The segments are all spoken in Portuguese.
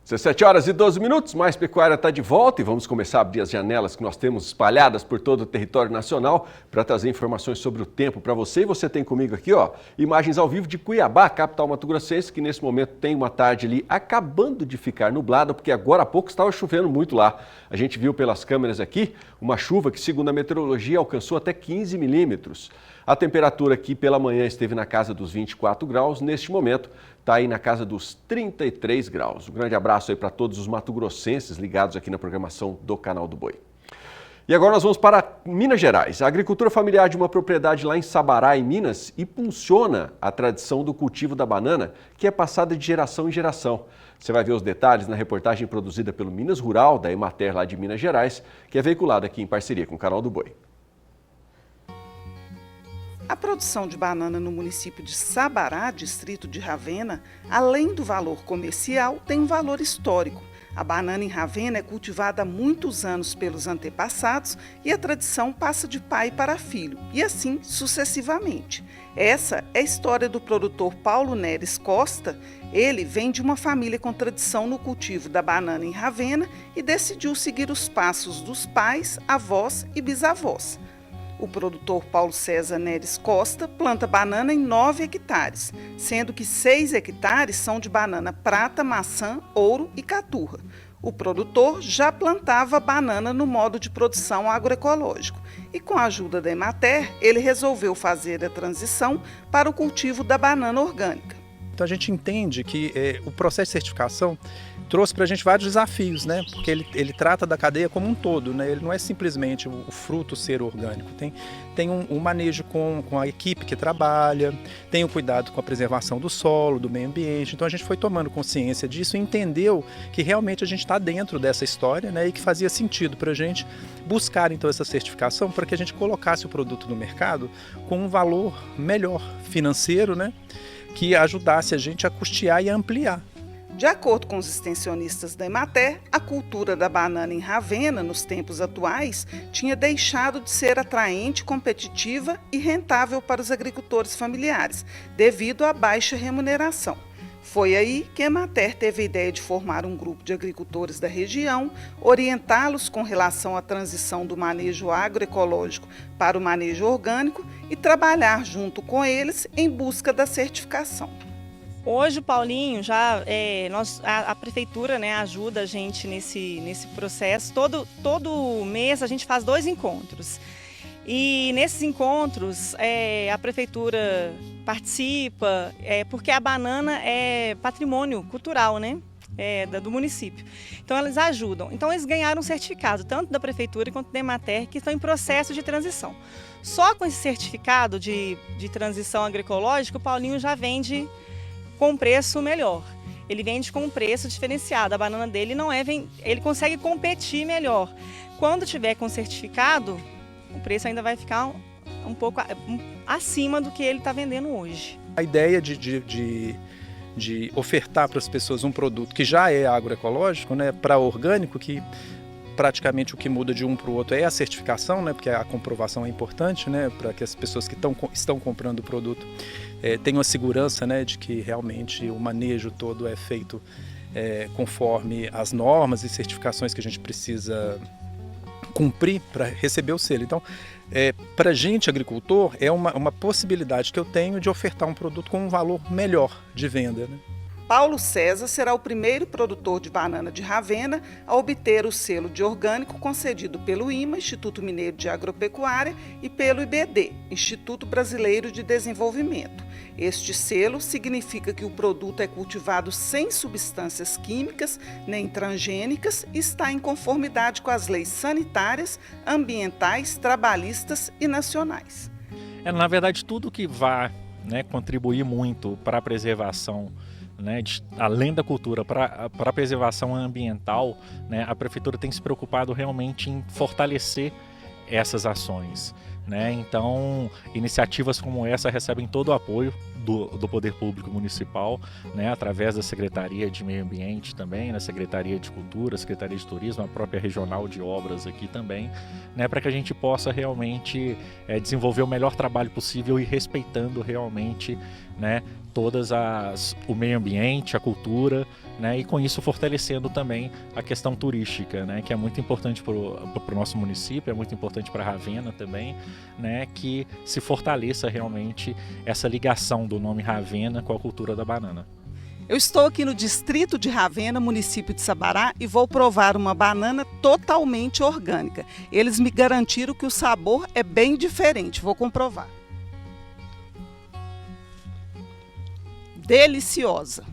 17 horas e 12 minutos, Mais Pecuária está de volta e vamos começar a abrir as janelas que nós temos espalhadas por todo o território nacional para trazer informações sobre o tempo para você. E você tem comigo aqui, ó, imagens ao vivo de Cuiabá, capital mato-grossense, que nesse momento tem uma tarde ali acabando de ficar nublada, porque agora há pouco estava chovendo muito lá. A gente viu pelas câmeras aqui uma chuva que, segundo a meteorologia, alcançou até 15 milímetros. A temperatura aqui pela manhã esteve na casa dos 24 graus, neste momento está aí na casa dos 33 graus. Um grande abraço aí para todos os mato-grossenses ligados aqui na programação do Canal do Boi. E agora nós vamos para Minas Gerais. A agricultura familiar de uma propriedade lá em Sabará, em Minas, impulsiona a tradição do cultivo da banana, que é passada de geração em geração. Você vai ver os detalhes na reportagem produzida pelo Minas Rural, da Emater lá de Minas Gerais, que é veiculada aqui em parceria com o Canal do Boi. A produção de banana no município de Sabará, distrito de Ravena, além do valor comercial, tem um valor histórico. A banana em Ravena é cultivada há muitos anos pelos antepassados e a tradição passa de pai para filho, e assim sucessivamente. Essa é a história do produtor Paulo Neres Costa. Ele vem de uma família com tradição no cultivo da banana em Ravena e decidiu seguir os passos dos pais, avós e bisavós. O produtor Paulo César Neres Costa planta banana em 9 hectares, sendo que 6 hectares são de banana prata, maçã, ouro e caturra. O produtor já plantava banana no modo de produção agroecológico e, com a ajuda da Emater, ele resolveu fazer a transição para o cultivo da banana orgânica. Então a gente entende que o processo de certificação trouxe para a gente vários desafios, né? Porque ele trata da cadeia como um todo, né? Ele não é simplesmente o fruto ser orgânico, tem um manejo com a equipe que trabalha, tem o cuidado com a preservação do solo, do meio ambiente. Então a gente foi tomando consciência disso e entendeu que realmente a gente está dentro dessa história, né? E que fazia sentido para a gente buscar então essa certificação para que a gente colocasse o produto no mercado com um valor melhor financeiro, né? Que ajudasse a gente a custear e a ampliar. De acordo com os extensionistas da Emater, a cultura da banana em Ravena, nos tempos atuais, tinha deixado de ser atraente, competitiva e rentável para os agricultores familiares, devido à baixa remuneração. Foi aí que a Emater teve a ideia de formar um grupo de agricultores da região, orientá-los com relação à transição do manejo agroecológico para o manejo orgânico e trabalhar junto com eles em busca da certificação. Hoje o Paulinho a prefeitura, né, ajuda a gente nesse processo. Todo mês a gente faz 2 encontros. E nesses encontros a prefeitura participa, porque a banana é patrimônio cultural, né, do município. Então eles ajudam. Então eles ganharam um certificado, tanto da prefeitura quanto da Emater, que estão em processo de transição. Só com esse certificado de transição agroecológica, o Paulinho já vende com um preço melhor. Ele vende com um preço diferenciado. A banana dele ele consegue competir melhor. Quando tiver com certificado, o preço ainda vai ficar um pouco acima do que ele está vendendo hoje. A ideia de ofertar para as pessoas um produto que já é agroecológico, né, para orgânico, que praticamente o que muda de um para o outro é a certificação, né, porque a comprovação é importante, né, para que as pessoas que estão comprando o produto tenham a segurança, né, de que realmente o manejo todo é feito conforme as normas e certificações que a gente precisa cumprir para receber o selo. Então, para a gente, agricultor, é uma possibilidade que eu tenho de ofertar um produto com um valor melhor de venda, né? Paulo César será o primeiro produtor de banana de Ravena a obter o selo de orgânico concedido pelo IMA, Instituto Mineiro de Agropecuária, e pelo IBD, Instituto Brasileiro de Desenvolvimento. Este selo significa que o produto é cultivado sem substâncias químicas nem transgênicas e está em conformidade com as leis sanitárias, ambientais, trabalhistas e nacionais. Na verdade, tudo que vai, né, contribuir muito para a preservação, né, além da cultura, para a preservação ambiental, né, a prefeitura tem se preocupado realmente em fortalecer essas ações, né? Então, iniciativas como essa recebem todo o apoio do Poder Público Municipal, né, através da Secretaria de Meio Ambiente também, na Secretaria de Cultura, Secretaria de Turismo, a própria Regional de Obras aqui também, né, para que a gente possa realmente desenvolver o melhor trabalho possível e respeitando realmente, né, o meio ambiente, a cultura, né, e com isso fortalecendo também a questão turística, né, que é muito importante para o nosso município, é muito importante para Ravenna também, né, que se fortaleça realmente essa ligação do nome Ravenna com a cultura da banana. Eu estou aqui no distrito de Ravenna, município de Sabará, e vou provar uma banana totalmente orgânica. Eles me garantiram que o sabor é bem diferente, vou comprovar. Deliciosa.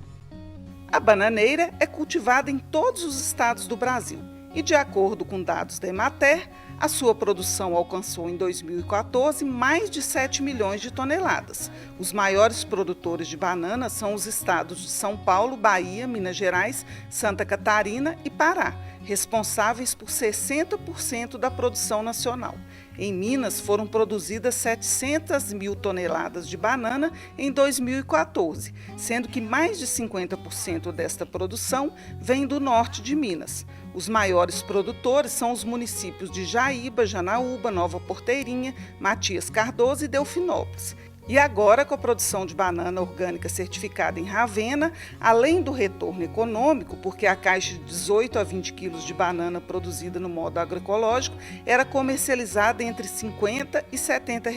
A bananeira é cultivada em todos os estados do Brasil e, de acordo com dados da Emater, a sua produção alcançou em 2014 mais de 7 milhões de toneladas. Os maiores produtores de banana são os estados de São Paulo, Bahia, Minas Gerais, Santa Catarina e Pará, responsáveis por 60% da produção nacional. Em Minas, foram produzidas 700 mil toneladas de banana em 2014, sendo que mais de 50% desta produção vem do norte de Minas. Os maiores produtores são os municípios de Jaíba, Janaúba, Nova Porteirinha, Matias Cardoso e Delfinópolis. E agora, com a produção de banana orgânica certificada em Ravenna, além do retorno econômico, porque a caixa de 18 a 20 quilos de banana produzida no modo agroecológico era comercializada entre R$ 50 e R$ 70.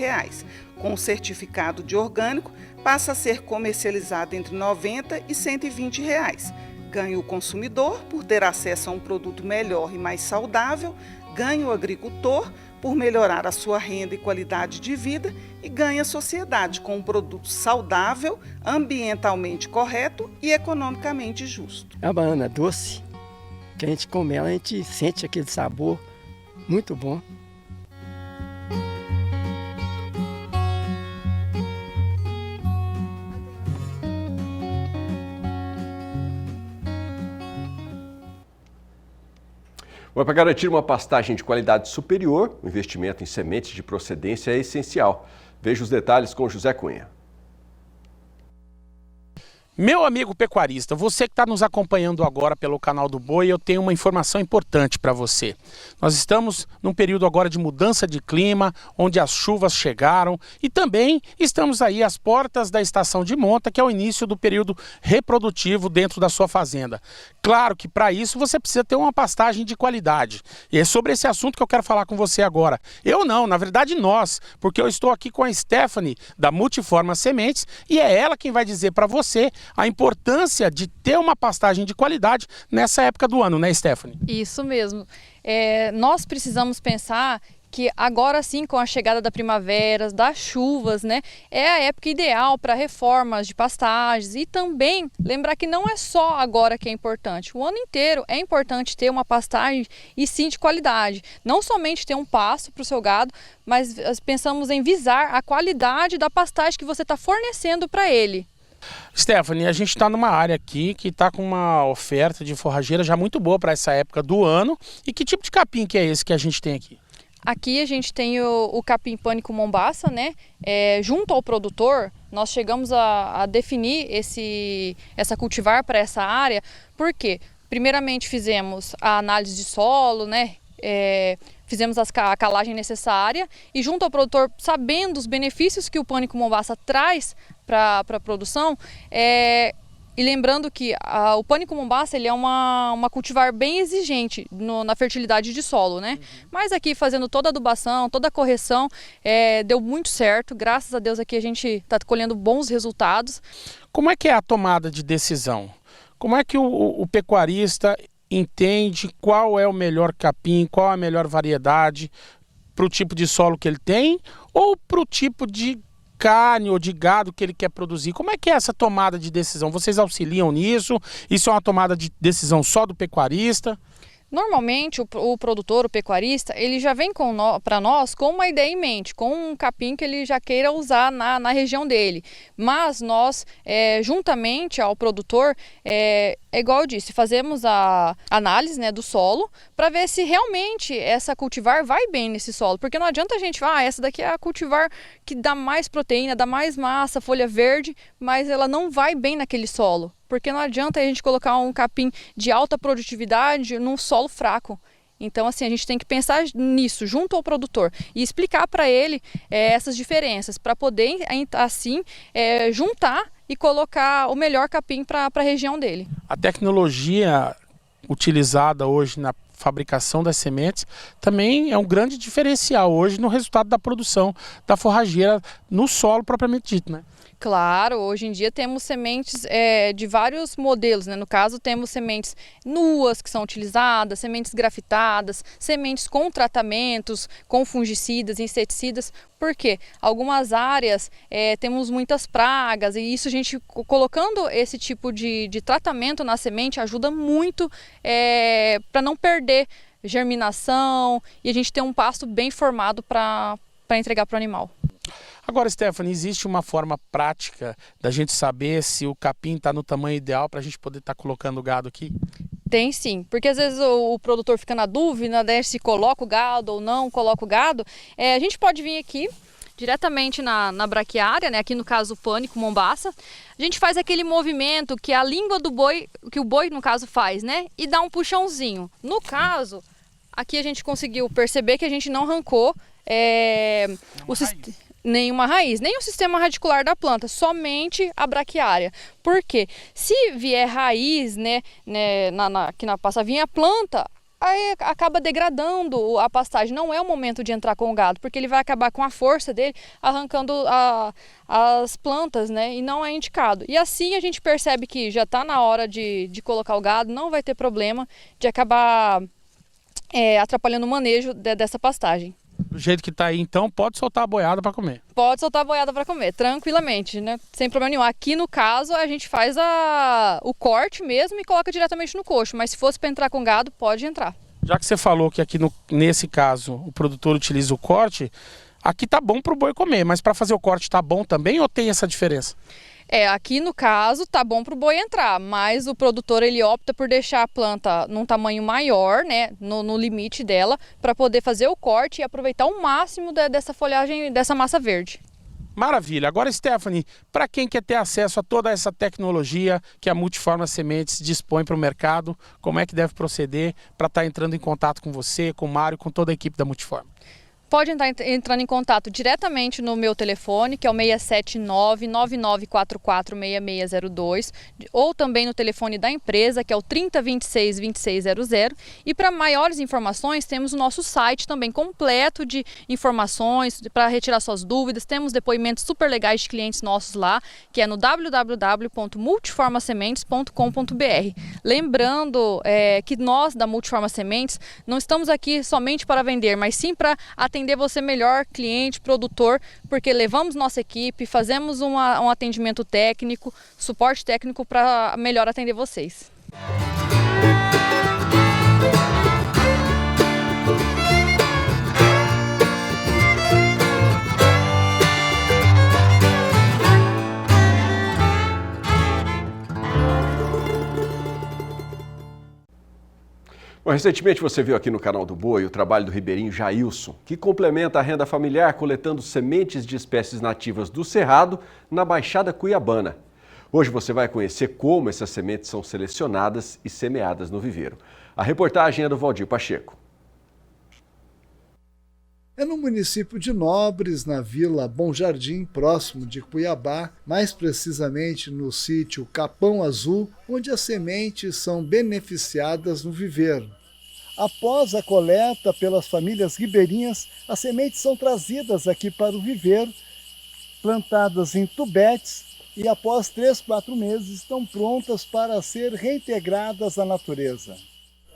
Com o certificado de orgânico, passa a ser comercializada entre R$ 90 e R$ 120. Ganha o consumidor por ter acesso a um produto melhor e mais saudável, ganha o agricultor por melhorar a sua renda e qualidade de vida e ganha a sociedade com um produto saudável, ambientalmente correto e economicamente justo. É uma banana doce, que a gente come ela, a gente sente aquele sabor muito bom. Para garantir uma pastagem de qualidade superior, o investimento em sementes de procedência é essencial. Veja os detalhes com José Cunha. Meu amigo pecuarista, você que está nos acompanhando agora pelo canal do Boi, eu tenho uma informação importante para você. Nós estamos num período agora de mudança de clima, onde as chuvas chegaram e também estamos aí às portas da estação de monta, que é o início do período reprodutivo dentro da sua fazenda. Claro que para isso você precisa ter uma pastagem de qualidade. E é sobre esse assunto que eu quero falar com você agora. Eu não, na verdade nós, porque eu estou aqui com a Stephanie da Multiforma Sementes e é ela quem vai dizer para você a importância de ter uma pastagem de qualidade nessa época do ano, né, Stephanie? Isso mesmo. Nós precisamos pensar que agora sim, com a chegada da primavera, das chuvas, né, é a época ideal para reformas de pastagens e também lembrar que não é só agora que é importante. O ano inteiro é importante ter uma pastagem e sim de qualidade. Não somente ter um pasto para o seu gado, mas pensamos em visar a qualidade da pastagem que você está fornecendo para ele. Stephanie, a gente está numa área aqui que está com uma oferta de forrageira já muito boa para essa época do ano. E que tipo de capim que é esse que a gente tem aqui? Aqui a gente tem o capim pânico mombaça, né? Junto ao produtor, nós chegamos a definir essa cultivar para essa área, porque primeiramente fizemos a análise de solo, né? Fizemos a calagem necessária e junto ao produtor, sabendo os benefícios que o pânico mombaça traz para a produção, e lembrando que o pânico mombaça ele é uma cultivar bem exigente na fertilidade de solo, né? Mas aqui fazendo toda a adubação, toda a correção, deu muito certo. Graças a Deus aqui a gente está colhendo bons resultados. Como é que é a tomada de decisão? Como é que o pecuarista entende qual é o melhor capim, qual a melhor variedade para o tipo de solo que ele tem ou para o tipo de carne ou de gado que ele quer produzir? Como é que é essa tomada de decisão? Vocês auxiliam nisso? Isso é uma tomada de decisão só do pecuarista? Normalmente o produtor, o pecuarista, ele já vem para nós com uma ideia em mente, com um capim que ele já queira usar na região dele. Mas nós, juntamente ao produtor, é igual eu disse, fazemos a análise, né, do solo para ver se realmente essa cultivar vai bem nesse solo. Porque não adianta a gente falar, essa daqui é a cultivar que dá mais proteína, dá mais massa, folha verde, mas ela não vai bem naquele solo. Porque não adianta a gente colocar um capim de alta produtividade num solo fraco. Então, assim, a gente tem que pensar nisso junto ao produtor e explicar para ele essas diferenças, para poder, assim, juntar e colocar o melhor capim para a região dele. A tecnologia utilizada hoje na fabricação das sementes também é um grande diferencial hoje no resultado da produção da forrageira no solo propriamente dito, né? Claro, hoje em dia temos sementes de vários modelos, né? No caso, temos sementes nuas que são utilizadas, sementes grafitadas, sementes com tratamentos, com fungicidas, inseticidas. Por quê? Algumas áreas temos muitas pragas e isso a gente colocando esse tipo de tratamento na semente ajuda muito para não perder germinação e a gente ter um pasto bem formado para entregar para o animal. Agora, Stephanie, existe uma forma prática da gente saber se o capim está no tamanho ideal para a gente poder estar colocando o gado aqui? Tem sim, porque às vezes o produtor fica na dúvida, né, se coloca o gado ou não coloca o gado. A gente pode vir aqui diretamente na braquiária, né, aqui no caso o pânico, Mombaça. A gente faz aquele movimento que a língua do boi, que o boi no caso faz, né, e dá um puxãozinho. No caso, aqui a gente conseguiu perceber que a gente não arrancou nenhuma raiz, nem o sistema radicular da planta, somente a braquiária. Por quê? Se vier raiz, né, aqui na pasta, vinha a planta, aí acaba degradando a pastagem. Não é o momento de entrar com o gado, porque ele vai acabar com a força dele arrancando as plantas, né, e não é indicado. E assim a gente percebe que já está na hora de colocar o gado, não vai ter problema de acabar atrapalhando o manejo dessa pastagem. Do jeito que está aí, então, pode soltar a boiada para comer. Pode soltar a boiada para comer, tranquilamente, né? Sem problema nenhum. Aqui, no caso, a gente faz o corte mesmo e coloca diretamente no coxo. Mas se fosse para entrar com gado, pode entrar. Já que você falou que aqui, nesse caso, o produtor utiliza o corte, aqui tá bom para o boi comer, mas para fazer o corte tá bom também ou tem essa diferença? Aqui no caso tá bom para o boi entrar, mas o produtor ele opta por deixar a planta num tamanho maior, né, no limite dela, para poder fazer o corte e aproveitar o máximo dessa folhagem, dessa massa verde. Maravilha. Agora, Stephanie, para quem quer ter acesso a toda essa tecnologia que a Multiforma Sementes dispõe para o mercado, como é que deve proceder para estar entrando em contato com você, com o Mário, com toda a equipe da Multiforma? Pode estar entrando em contato diretamente no meu telefone, que é o 679-9944-6602, ou também no telefone da empresa, que é o 3026-2600. E para maiores informações, temos o nosso site também completo de informações para retirar suas dúvidas. Temos depoimentos super legais de clientes nossos lá, que é no www.multiformasementes.com.br. Lembrando que nós, da Multiforma Sementes, não estamos aqui somente para vender, mas sim para atender você melhor, cliente, produtor, porque levamos nossa equipe, fazemos um atendimento técnico, suporte técnico para melhor atender vocês. Bom, recentemente você viu aqui no canal do Boi o trabalho do ribeirinho Jailson, que complementa a renda familiar coletando sementes de espécies nativas do Cerrado na Baixada Cuiabana. Hoje você vai conhecer como essas sementes são selecionadas e semeadas no viveiro. A reportagem é do Valdir Pacheco. É no município de Nobres, na Vila Bom Jardim, próximo de Cuiabá, mais precisamente no sítio Capão Azul, onde as sementes são beneficiadas no viveiro. Após a coleta pelas famílias ribeirinhas, as sementes são trazidas aqui para o viveiro, plantadas em tubetes e após 3-4 meses estão prontas para ser reintegradas à natureza.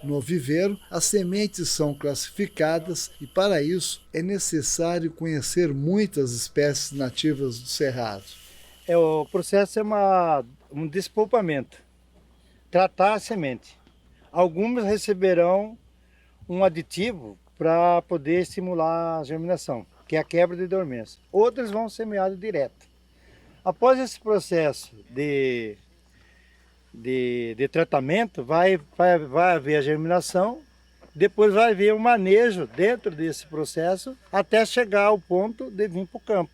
No viveiro, as sementes são classificadas e, para isso, é necessário conhecer muitas espécies nativas do Cerrado. O processo é um despolpamento, tratar a semente. Algumas receberão um aditivo para poder estimular a germinação, que é a quebra de dormência. Outras vão semeadas direto. Após esse processo de tratamento, vai haver a germinação, depois vai haver o manejo dentro desse processo até chegar ao ponto de vir para o campo.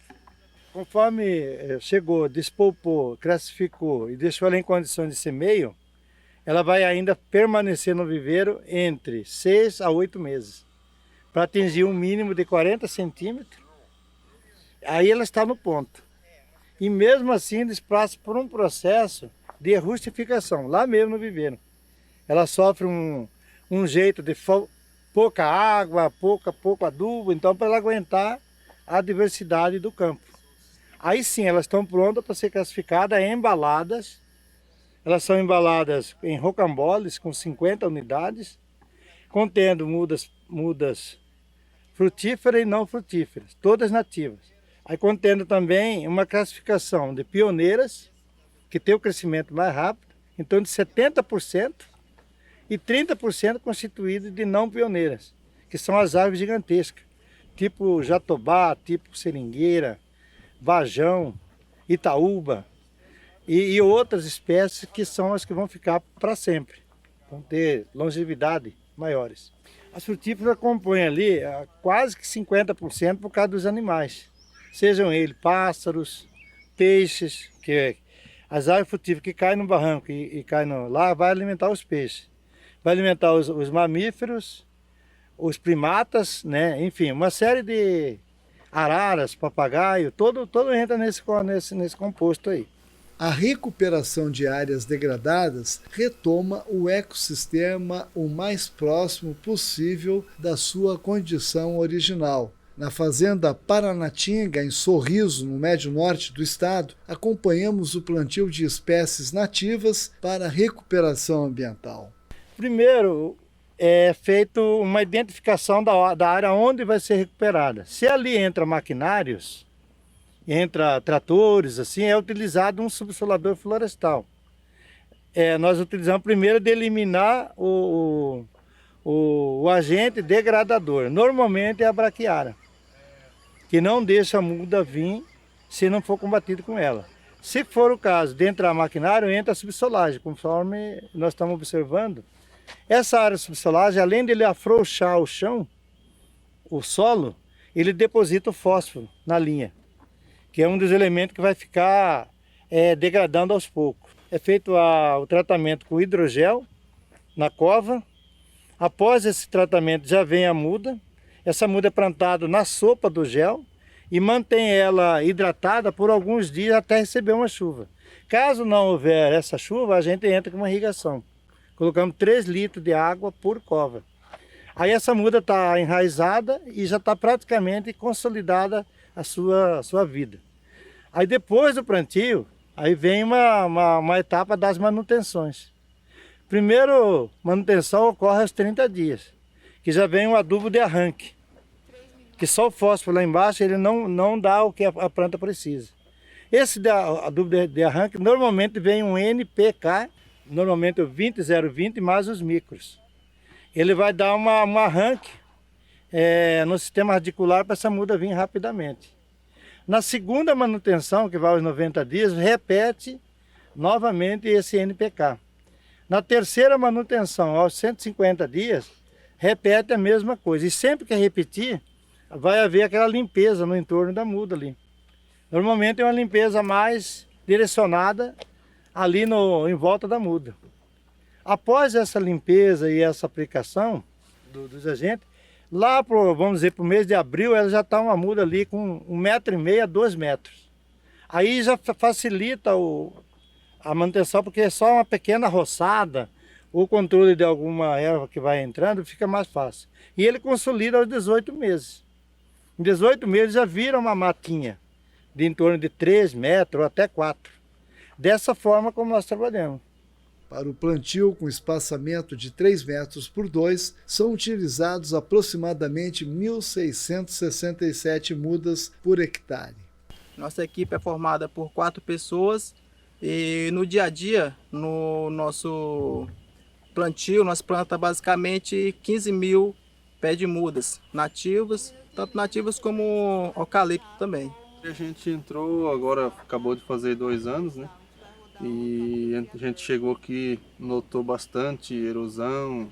Conforme chegou, despolpou, classificou e deixou ela em condições de semeio, ela vai ainda permanecer no viveiro entre 6 a 8 meses, para atingir um mínimo de 40 centímetros. Aí ela está no ponto. E mesmo assim eles passam por um processo de rustificação, lá mesmo no viveiro. Ela sofre um jeito de pouca água, pouco adubo, então para ela aguentar a diversidade do campo. Aí sim, elas estão prontas para ser classificadas, embaladas. Elas são embaladas em rocamboles com 50 unidades, contendo mudas frutíferas e não frutíferas, todas nativas. Aí contendo também uma classificação de pioneiras, que tem o crescimento mais rápido, em torno de 70%, e 30% constituído de não pioneiras, que são as árvores gigantescas, tipo jatobá, tipo seringueira, vajão, itaúba, e outras espécies que são as que vão ficar para sempre, vão ter longevidade maiores. As frutíferas compõem ali quase que 50% por causa dos animais. Sejam eles pássaros, peixes, que as árvores frutíferas que caem no barranco e caem lá, vai alimentar os peixes. Vai alimentar os mamíferos, os primatas, né? Enfim, uma série de araras, papagaio, todo entra nesse composto aí. A recuperação de áreas degradadas retoma o ecossistema o mais próximo possível da sua condição original. Na fazenda Paranatinga, em Sorriso, no médio norte do estado, acompanhamos o plantio de espécies nativas para recuperação ambiental. Primeiro, é feita uma identificação da área onde vai ser recuperada. Se ali entra maquinários, entra tratores, assim, é utilizado um subsolador florestal. Nós utilizamos primeiro de eliminar o agente degradador. Normalmente é a braquiária, que não deixa a muda vir se não for combatido com ela. Se for o caso de entrar maquinário, entra a subsolagem, conforme nós estamos observando. Essa área de subsolagem, além de ele afrouxar o chão, o solo, ele deposita o fósforo na linha, que é um dos elementos que vai ficar degradando aos poucos. É feito o tratamento com hidrogel na cova. Após esse tratamento já vem a muda. Essa muda é plantada na sopa do gel e mantém ela hidratada por alguns dias até receber uma chuva. Caso não houver essa chuva, a gente entra com uma irrigação. Colocamos 3 litros de água por cova. Aí essa muda está enraizada e já está praticamente consolidada a sua vida. Aí depois do plantio, aí vem uma etapa das manutenções. Primeiro, manutenção ocorre aos 30 dias, que já vem um adubo de arranque, que só o fósforo lá embaixo ele não dá o que a planta precisa. Esse adubo de arranque normalmente vem um NPK, normalmente o 20020 mais os micros. Ele vai dar um arranque no sistema radicular para essa muda vir rapidamente. Na segunda manutenção, que vai aos 90 dias, repete novamente esse NPK. Na terceira manutenção, aos 150 dias, repete a mesma coisa. E sempre que repetir, vai haver aquela limpeza no entorno da muda ali. Normalmente é uma limpeza mais direcionada ali em volta da muda. Após essa limpeza e essa aplicação dos agentes, lá vamos dizer, para o mês de abril, ela já está uma muda ali com 1,5 m a 2 metros. Aí já facilita a manutenção, porque é só uma pequena roçada, o controle de alguma erva que vai entrando fica mais fácil. E ele consolida aos 18 meses. Em 18 meses já vira uma matinha de em torno de 3 metros ou até 4. Dessa forma como nós trabalhamos. Para o plantio com espaçamento de 3 metros por 2, são utilizados aproximadamente 1.667 mudas por hectare. Nossa equipe é formada por 4 pessoas e no dia a dia, no nosso plantio, nós plantamos basicamente 15 mil pés de mudas nativas, tanto nativas como eucalipto também. A gente entrou, agora acabou de fazer 2 anos, né? E a gente chegou aqui, notou bastante erosão,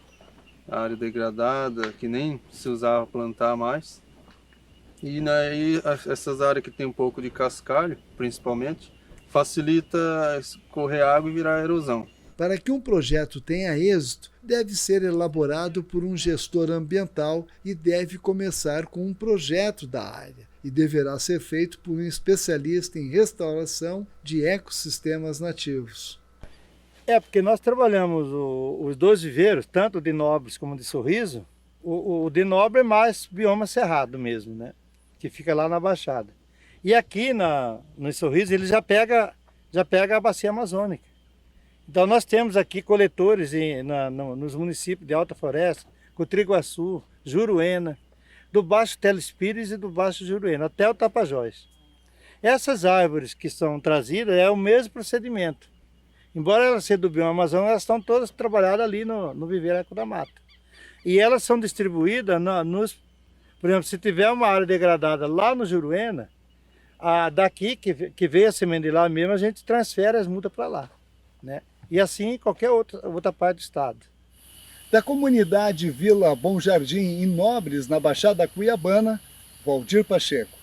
área degradada, que nem se usava plantar mais. E aí essas áreas que tem um pouco de cascalho, principalmente, facilita escorrer água e virar erosão. Para que um projeto tenha êxito, deve ser elaborado por um gestor ambiental e deve começar com um projeto da área. E deverá ser feito por um especialista em restauração de ecossistemas nativos. Porque nós trabalhamos os 2 viveiros, tanto de Nobres como de Sorriso. O de Nobre é mais bioma cerrado mesmo, né? Que fica lá na Baixada. E aqui no Sorriso ele já pega a bacia amazônica. Então nós temos aqui coletores nos municípios de Alta Floresta, Cotriguaçu, Juruena, do Baixo Telespires e do Baixo Juruena, até o Tapajós. Essas árvores que são trazidas é o mesmo procedimento. Embora elas sejam do bioma amazônico, elas estão todas trabalhadas ali no viveiro Eco da Mata. E elas são distribuídas por exemplo, se tiver uma área degradada lá no Juruena, daqui que veio a semente de lá mesmo, a gente transfere as mudas para lá, né? E assim em qualquer outra parte do estado. Da comunidade Vila Bom Jardim, em Nobres, na Baixada Cuiabana, Valdir Pacheco.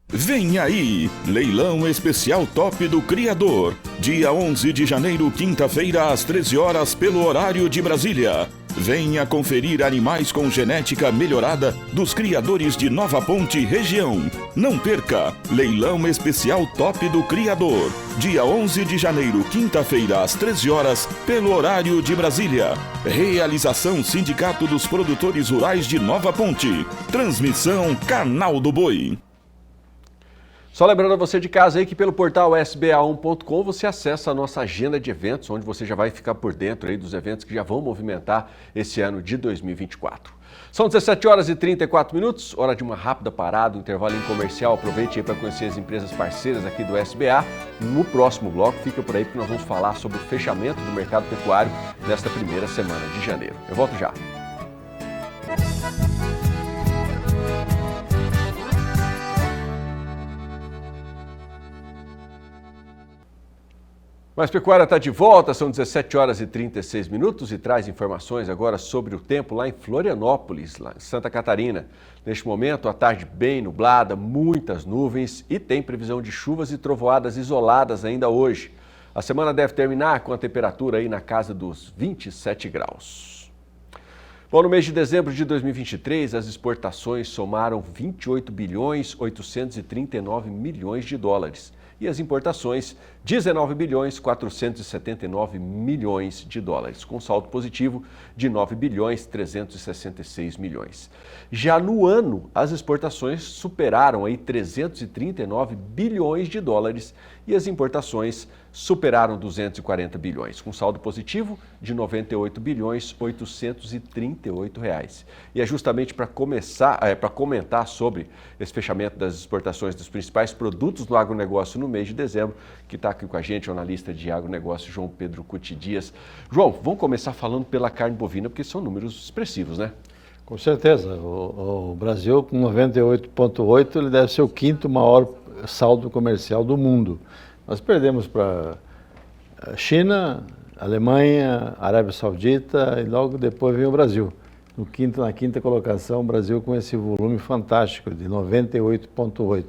Vem aí, leilão especial Top do Criador, dia 11 de janeiro, quinta-feira, às 13 horas, pelo horário de Brasília. Venha conferir animais com genética melhorada dos criadores de Nova Ponte região. Não perca, leilão especial Top do Criador, dia 11 de janeiro, quinta-feira, às 13 horas, pelo horário de Brasília. Realização Sindicato dos Produtores Rurais de Nova Ponte. Transmissão Canal do Boi. Só lembrando a você de casa aí que pelo portal sba1.com você acessa a nossa agenda de eventos, onde você já vai ficar por dentro aí dos eventos que já vão movimentar esse ano de 2024. São 17 horas e 34 minutos, hora de uma rápida parada, um intervalo em comercial. Aproveite aí para conhecer as empresas parceiras aqui do SBA. No próximo bloco, fica por aí porque nós vamos falar sobre o fechamento do mercado pecuário nesta primeira semana de janeiro. Eu volto já. Mas Pecuária está de volta, são 17 horas e 36 minutos e traz informações agora sobre o tempo lá em Florianópolis, lá em Santa Catarina. Neste momento, a tarde bem nublada, muitas nuvens e tem previsão de chuvas e trovoadas isoladas ainda hoje. A semana deve terminar com a temperatura aí na casa dos 27 graus. Bom, no mês de dezembro de 2023, as exportações somaram 28 bilhões 839 milhões de dólares. E as importações, 19 bilhões 479 milhões de dólares, com saldo positivo de 9 bilhões 366 milhões. Já no ano, as exportações superaram aí 339 bilhões de dólares e as importações superaram 240 bilhões, com saldo positivo de 98 bilhões 838 reais. E é justamente para comentar sobre esse fechamento das exportações dos principais produtos do agronegócio no mês de dezembro, que está aqui com a gente, o analista de agronegócio João Pedro Cuti Dias. João, vamos começar falando pela carne bovina, porque são números expressivos, né? Com certeza. O Brasil, com 98,8, ele deve ser o quinto maior saldo comercial do mundo. Nós perdemos para a China, Alemanha, Arábia Saudita e logo depois vem o Brasil. Na quinta colocação, o Brasil com esse volume fantástico de 98,8.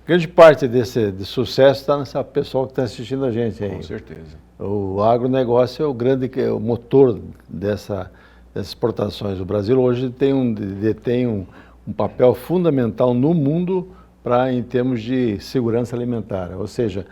Grande parte desse sucesso está nessa pessoal que está assistindo a gente aí. Com certeza. O agronegócio é o motor dessas exportações. O Brasil hoje detém um papel fundamental no mundo em termos de segurança alimentar. Ou seja,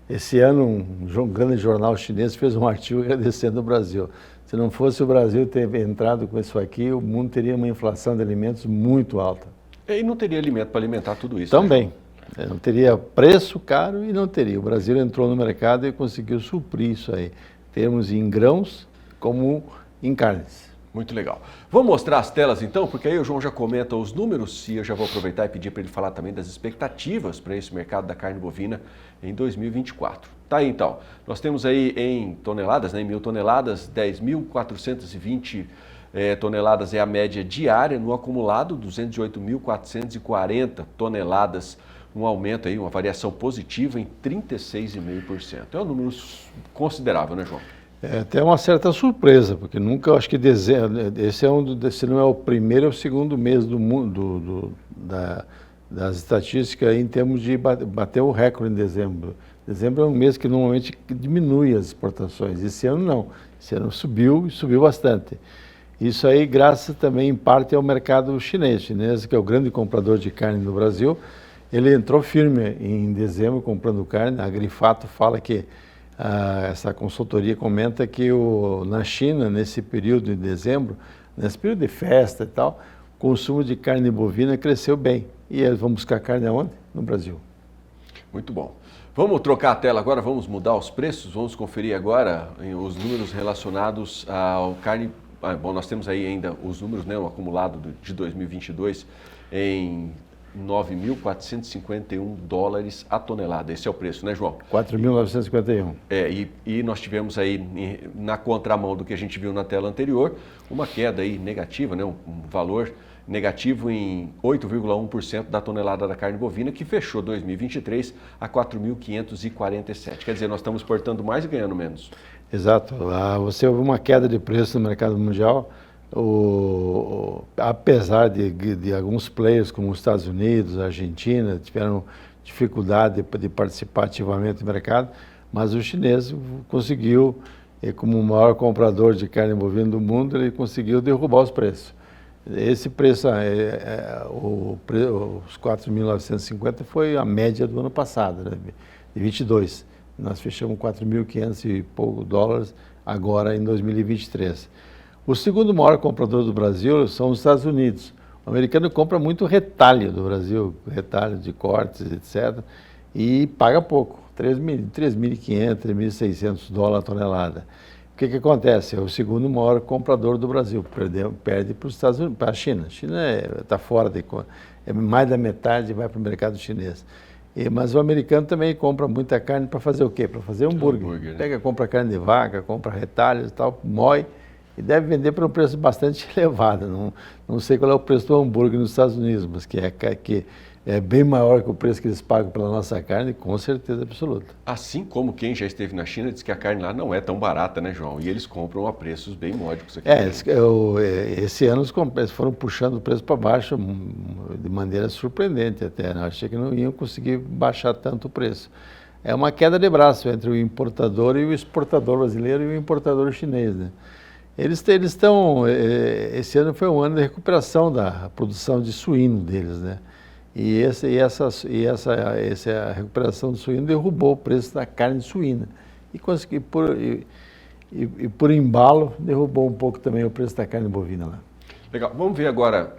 esse ano um grande jornal chinês fez um artigo agradecendo o Brasil. Se não fosse o Brasil ter entrado com isso aqui, o mundo teria uma inflação de alimentos muito alta. E não teria alimento para alimentar tudo isso. Também. Né? Não teria preço caro e não teria. O Brasil entrou no mercado e conseguiu suprir isso aí, termos em grãos como em carnes. Muito legal. Vamos mostrar as telas então, porque aí o João já comenta os números e eu já vou aproveitar e pedir para ele falar também das expectativas para esse mercado da carne bovina em 2024. Tá aí então, nós temos aí em toneladas, né, em 1.000 toneladas, 10.420 toneladas é a média diária, no acumulado 208.440 toneladas, um aumento aí, uma variação positiva em 36,5%. É um número considerável, né, João? É até uma certa surpresa, porque nunca, acho que dezembro, esse não é o primeiro ou o segundo mês do mundo, das estatísticas em termos de bater o recorde em dezembro. Dezembro é um mês que normalmente diminui as exportações, esse ano não, esse ano subiu e subiu bastante. Isso aí graças também em parte ao mercado chinês, que é o grande comprador de carne no Brasil. Ele entrou firme em dezembro comprando carne, a Agrifato fala que essa consultoria comenta que na China, nesse período de dezembro, nesse período de festa e tal, o consumo de carne bovina cresceu bem. E eles vão buscar carne aonde? No Brasil. Muito bom. Vamos trocar a tela agora, vamos mudar os preços, vamos conferir agora os números relacionados ao carne. Bom, nós temos aí ainda os números, né, o acumulado de 2022 em 9.451 dólares a tonelada. Esse é o preço, né, João? 4.951. E nós tivemos aí, na contramão do que a gente viu na tela anterior, uma queda aí negativa, né, um valor negativo em 8,1% da tonelada da carne bovina, que fechou 2023 a 4.547. Quer dizer, nós estamos exportando mais e ganhando menos. Exato. Você houve uma queda de preço no mercado mundial, apesar de alguns players como os Estados Unidos, a Argentina, tiveram dificuldade de participar ativamente do mercado, mas o chinês conseguiu, como o maior comprador de carne bovina do mundo, ele conseguiu derrubar os preços. Esse preço, os 4.950 foi a média do ano passado, né, de 22. Nós fechamos 4.500 e pouco dólares agora em 2023. O segundo maior comprador do Brasil são os Estados Unidos. O americano compra muito retalho do Brasil, retalho de cortes, etc. E paga pouco, 3.500, 3.600 dólares a tonelada. O que acontece? É o segundo maior comprador do Brasil, perde para os Estados Unidos, para a China. A China está fora, mais da metade vai para o mercado chinês. Mas o americano também compra muita carne para fazer o quê? Para fazer hambúrguer. Né? Compra carne de vaca, compra retalhos e tal, moe e deve vender por um preço bastante elevado. Não sei qual é o preço do hambúrguer nos Estados Unidos, mas que é bem maior que o preço que eles pagam pela nossa carne, com certeza absoluta. Assim como quem já esteve na China diz que a carne lá não é tão barata, né, João? E eles compram a preços bem módicos aqui. Esse ano eles foram puxando o preço para baixo de maneira surpreendente até. Né? Eu achei que não iam conseguir baixar tanto o preço. É uma queda de braço entre o importador e o exportador brasileiro e o importador chinês, né? Eles estão, esse ano foi um ano de recuperação da produção de suíno deles, né? E essa recuperação do suíno derrubou o preço da carne suína. E por embalo, derrubou um pouco também o preço da carne bovina lá. Legal. Vamos ver agora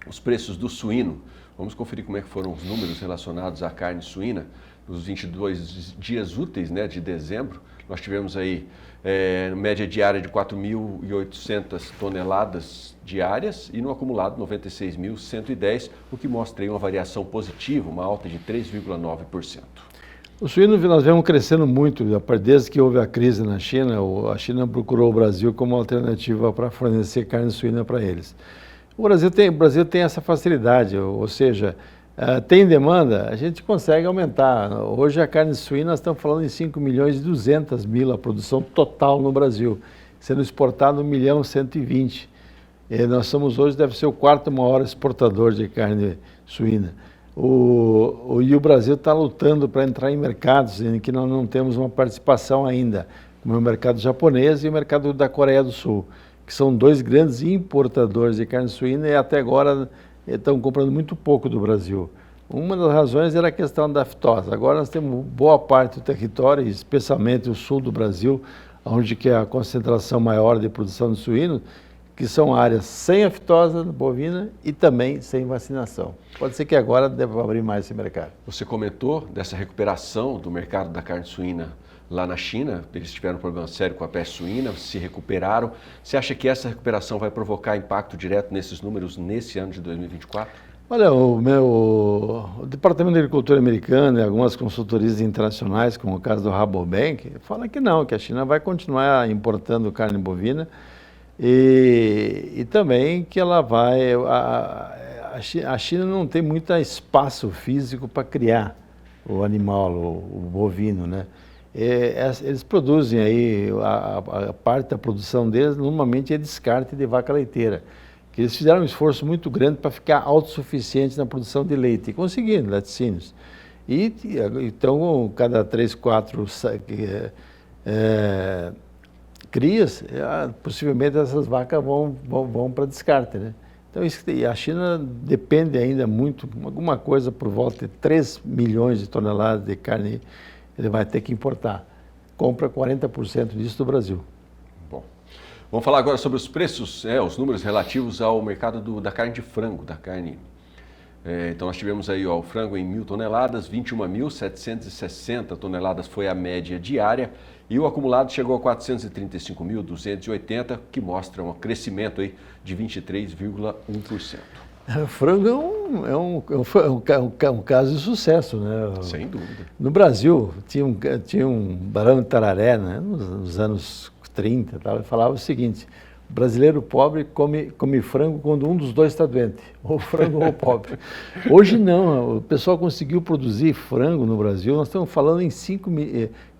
os preços do suíno. Vamos conferir como é que foram os números relacionados à carne suína nos 22 dias úteis, né, de dezembro. Nós tivemos aí média diária de 4.800 toneladas diárias e no acumulado 96.110, o que mostra aí uma variação positiva, uma alta de 3,9%. O suíno nós vemos crescendo muito, desde que houve a crise na China, a China procurou o Brasil como alternativa para fornecer carne suína para eles. O Brasil tem essa facilidade, ou seja, tem demanda, a gente consegue aumentar. Hoje a carne suína, nós estamos falando em 5.200.000 a produção total no Brasil, sendo exportado 1.120.000. Nós somos hoje, deve ser o quarto maior exportador de carne suína. E o Brasil está lutando para entrar em mercados em que nós não temos uma participação ainda, como o mercado japonês e o mercado da Coreia do Sul, que são dois grandes importadores de carne suína e até agora estão comprando muito pouco do Brasil. Uma das razões era a questão da aftosa. Agora nós temos boa parte do território, especialmente o sul do Brasil, onde que é a concentração maior de produção de suíno, que são áreas sem aftosa bovina e também sem vacinação. Pode ser que agora deva abrir mais esse mercado. Você comentou dessa recuperação do mercado da carne suína lá na China, eles tiveram um problema sério com a peste suína, se recuperaram. Você acha que essa recuperação vai provocar impacto direto nesses números nesse ano de 2024? Olha, o Departamento de Agricultura americano e algumas consultorias internacionais, como o caso do Rabobank, fala que não, que a China vai continuar importando carne bovina e também que ela vai... A China não tem muito espaço físico para criar o animal, o bovino, né? Eles produzem aí, a parte da produção deles normalmente é descarte de vaca leiteira. Que eles fizeram um esforço muito grande para ficar autossuficientes na produção de leite, e conseguiram, laticínios. Então, cada 3, 4 crias, possivelmente essas vacas vão para descarte, né? Então, a China depende ainda muito, alguma coisa por volta de 3 milhões de toneladas de carne, ele vai ter que importar. Compra 40% disso do Brasil. Vamos falar agora sobre os preços, os números relativos ao mercado da carne de frango, da carne. Então nós tivemos aí o frango em 1.000 toneladas, 21.760 toneladas foi a média diária e o acumulado chegou a 435.280, que mostra um crescimento aí de 23,1%. O frango é um caso de sucesso, né? Sem dúvida. No Brasil, tinha um Barão de Tararé, né? Nos anos 30, ele falava o seguinte: o brasileiro pobre come frango quando um dos dois está doente, ou frango ou pobre. Hoje não, o pessoal conseguiu produzir frango no Brasil, nós estamos falando em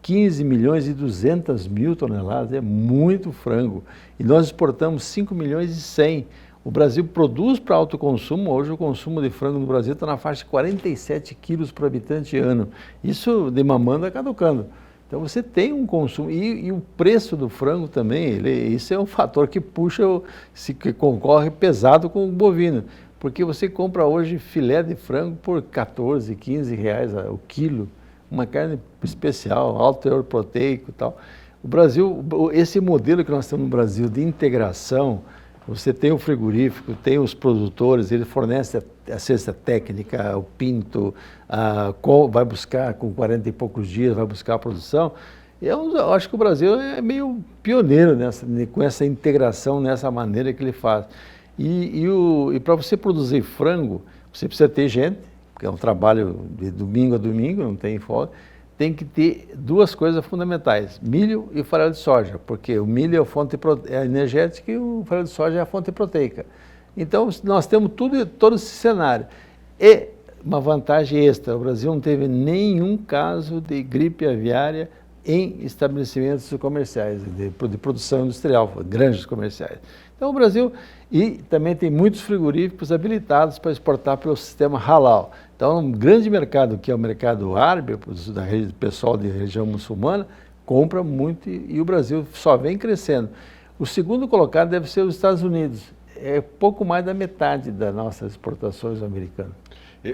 15 milhões e 200 mil toneladas, é muito frango. E nós exportamos 5 milhões e 100. O Brasil produz para autoconsumo, hoje o consumo de frango no Brasil está na faixa de 47 quilos por habitante ano. Isso de mamanda caducando. Então você tem um consumo, e o preço do frango também, isso é um fator que puxa, que concorre pesado com o bovino, porque você compra hoje filé de frango por 14, 15 reais o quilo, uma carne especial, alto teor proteico e tal. O Brasil, esse modelo que nós temos no Brasil de integração, você tem o frigorífico, tem os produtores, ele fornece a cesta técnica, o pinto, vai buscar com 40 e poucos dias, vai buscar a produção. Eu acho que o Brasil é meio pioneiro com essa integração, nessa maneira que ele faz. E para você produzir frango, você precisa ter gente, porque é um trabalho de domingo a domingo, não tem folga. Tem que ter duas coisas fundamentais, milho e farelo de soja, porque o milho é a fonte energética e o farelo de soja é a fonte proteica. Então, nós temos todo esse cenário. E uma vantagem extra, o Brasil não teve nenhum caso de gripe aviária em estabelecimentos comerciais, de produção industrial, granjas comerciais. Então, o Brasil, e também tem muitos frigoríficos habilitados para exportar pelo sistema halal. Então, um grande mercado, que é o mercado árabe, do pessoal de região muçulmana, compra muito e o Brasil só vem crescendo. O segundo colocado deve ser os Estados Unidos. É pouco mais da metade das nossas exportações americanas.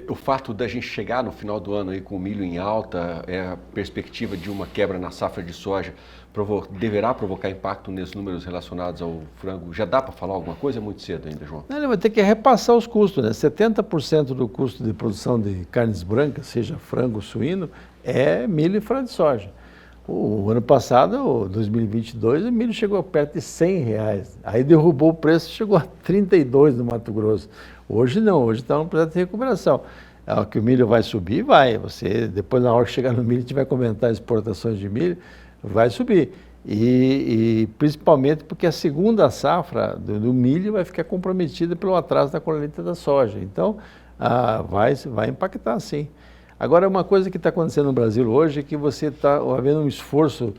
O fato da gente chegar no final do ano aí com o milho em alta, a perspectiva de uma quebra na safra de soja, deverá provocar impacto nesses números relacionados ao frango? Já dá para falar alguma coisa? É muito cedo ainda, João? Ele vai ter que repassar os custos, né? 70% do custo de produção de carnes brancas, seja frango ou suíno, é milho e farelo de soja. O ano passado, 2022, o milho chegou perto de R$100. Aí derrubou o preço, chegou a 32 no Mato Grosso. Hoje não, hoje está um processo de recuperação. Que o milho vai subir, vai. Depois, na hora que chegar no milho, a gente vai comentar exportações de milho, vai subir. E principalmente porque a segunda safra do milho vai ficar comprometida pelo atraso da colheita da soja. Então, vai impactar sim. Agora, uma coisa que está acontecendo no Brasil hoje é que você está havendo um esforço,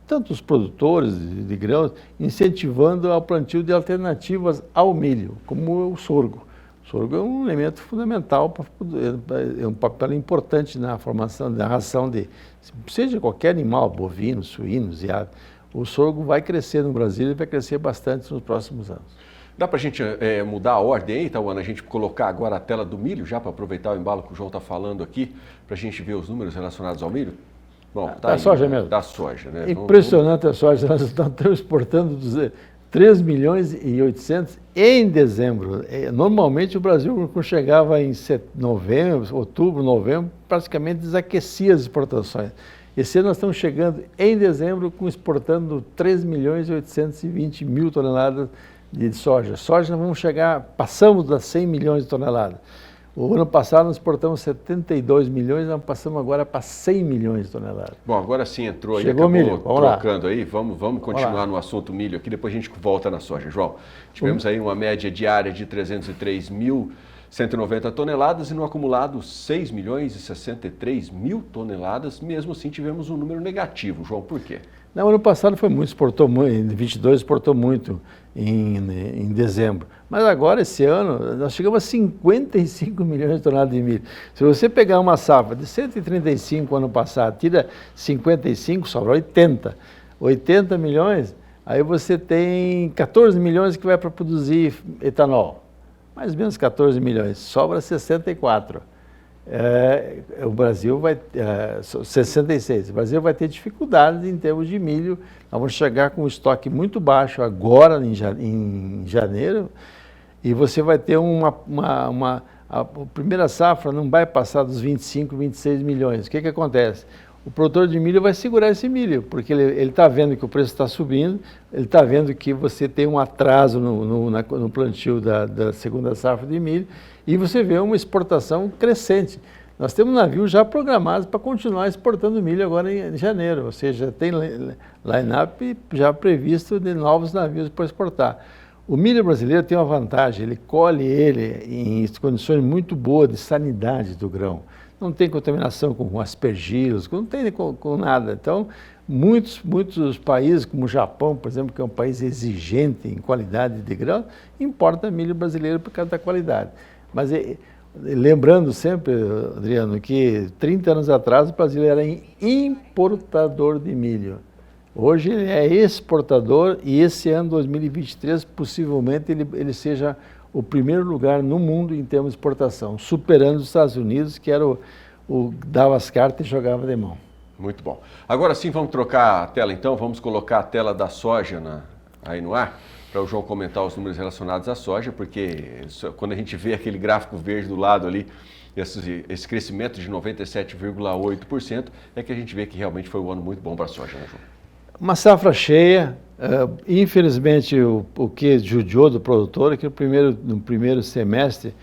tanto os produtores de grãos, incentivando ao plantio de alternativas ao milho, como o sorgo. O sorgo é um elemento fundamental, é um papel importante na formação da ração seja qualquer animal, bovinos, suínos e aves. O sorgo vai crescer no Brasil e vai crescer bastante nos próximos anos. Dá para a gente mudar a ordem aí, Tauana? A gente colocar agora a tela do milho, já para aproveitar o embalo que o João está falando aqui, para a gente ver os números relacionados ao milho? Bom, tá da soja mesmo? Da soja, né? Impressionante a soja, nós estamos exportando 3 milhões e 800 em dezembro. Normalmente o Brasil, quando chegava em outubro, novembro, praticamente desaquecia as exportações. Esse ano nós estamos chegando em dezembro, exportando 3 milhões e 820 mil toneladas de soja. Soja nós vamos passamos das 100 milhões de toneladas. O ano passado nós exportamos 72 milhões, nós passamos agora para 100 milhões de toneladas. Bom, agora sim entrou aí, Chegou acabou milho, vamos trocando aí, vamos continuar no assunto milho aqui, depois a gente volta na soja. João, tivemos aí uma média diária de 303.190 toneladas e no acumulado 6 milhões e 63 mil toneladas, mesmo assim tivemos um número negativo. João, por quê? No ano passado foi muito, exportou muito, em 22 exportou muito em dezembro. Mas agora, esse ano, nós chegamos a 55 milhões de toneladas de milho. Se você pegar uma safra de 135 ano passado, tira 55, sobra 80. 80 milhões, aí você tem 14 milhões que vai para produzir etanol. Mais ou menos 14 milhões, sobra 64. O Brasil vai 66. O Brasil vai ter dificuldades em termos de milho. Nós vamos chegar com um estoque muito baixo agora em janeiro e você vai ter a primeira safra não vai passar dos 25, 26 milhões. O que acontece? O produtor de milho vai segurar esse milho, porque ele está vendo que o preço está subindo, ele está vendo que você tem um atraso no plantio da segunda safra de milho, e você vê uma exportação crescente. Nós temos navios já programados para continuar exportando milho agora em janeiro, ou seja, tem line-up já previsto de novos navios para exportar. O milho brasileiro tem uma vantagem, ele colhe ele em condições muito boas de sanidade do grão. Não tem contaminação com aspergilos, não tem com nada. Então, muitos países, como o Japão, por exemplo, que é um país exigente em qualidade de grão, importa milho brasileiro por causa da qualidade. Mas lembrando sempre, Adriano, que 30 anos atrás o Brasil era importador de milho. Hoje ele é exportador e esse ano, 2023, possivelmente ele seja o primeiro lugar no mundo em termos de exportação, superando os Estados Unidos, que era o dava as cartas e jogava de mão. Muito bom. Agora sim, vamos trocar a tela então, vamos colocar a tela da soja aí no ar, para o João comentar os números relacionados à soja, porque quando a gente vê aquele gráfico verde do lado ali, esse crescimento de 97,8%, é que a gente vê que realmente foi um ano muito bom para a soja, né, João? Uma safra cheia, infelizmente o que judiou do produtor é que no primeiro semestre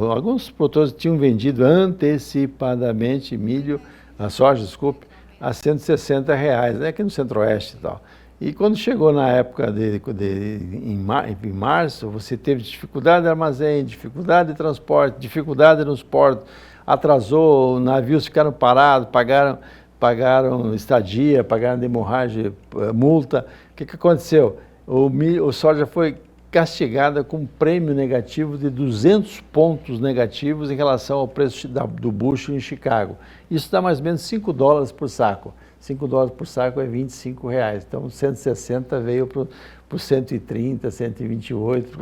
alguns produtores tinham vendido antecipadamente milho, a soja, desculpe, a R$160, né, aqui no Centro-Oeste e tal. E quando chegou na época em março, você teve dificuldade de armazém, dificuldade de transporte, dificuldade nos portos, atrasou, navios ficaram parados, pagaram estadia, pagaram de hemorragia, multa. O que aconteceu? O soja foi castigada com um prêmio negativo de 200 pontos negativos em relação ao preço do bushel em Chicago. Isso dá mais ou menos $5 por saco. $5 por saco é R$25. Então, 160 veio para 130, 128,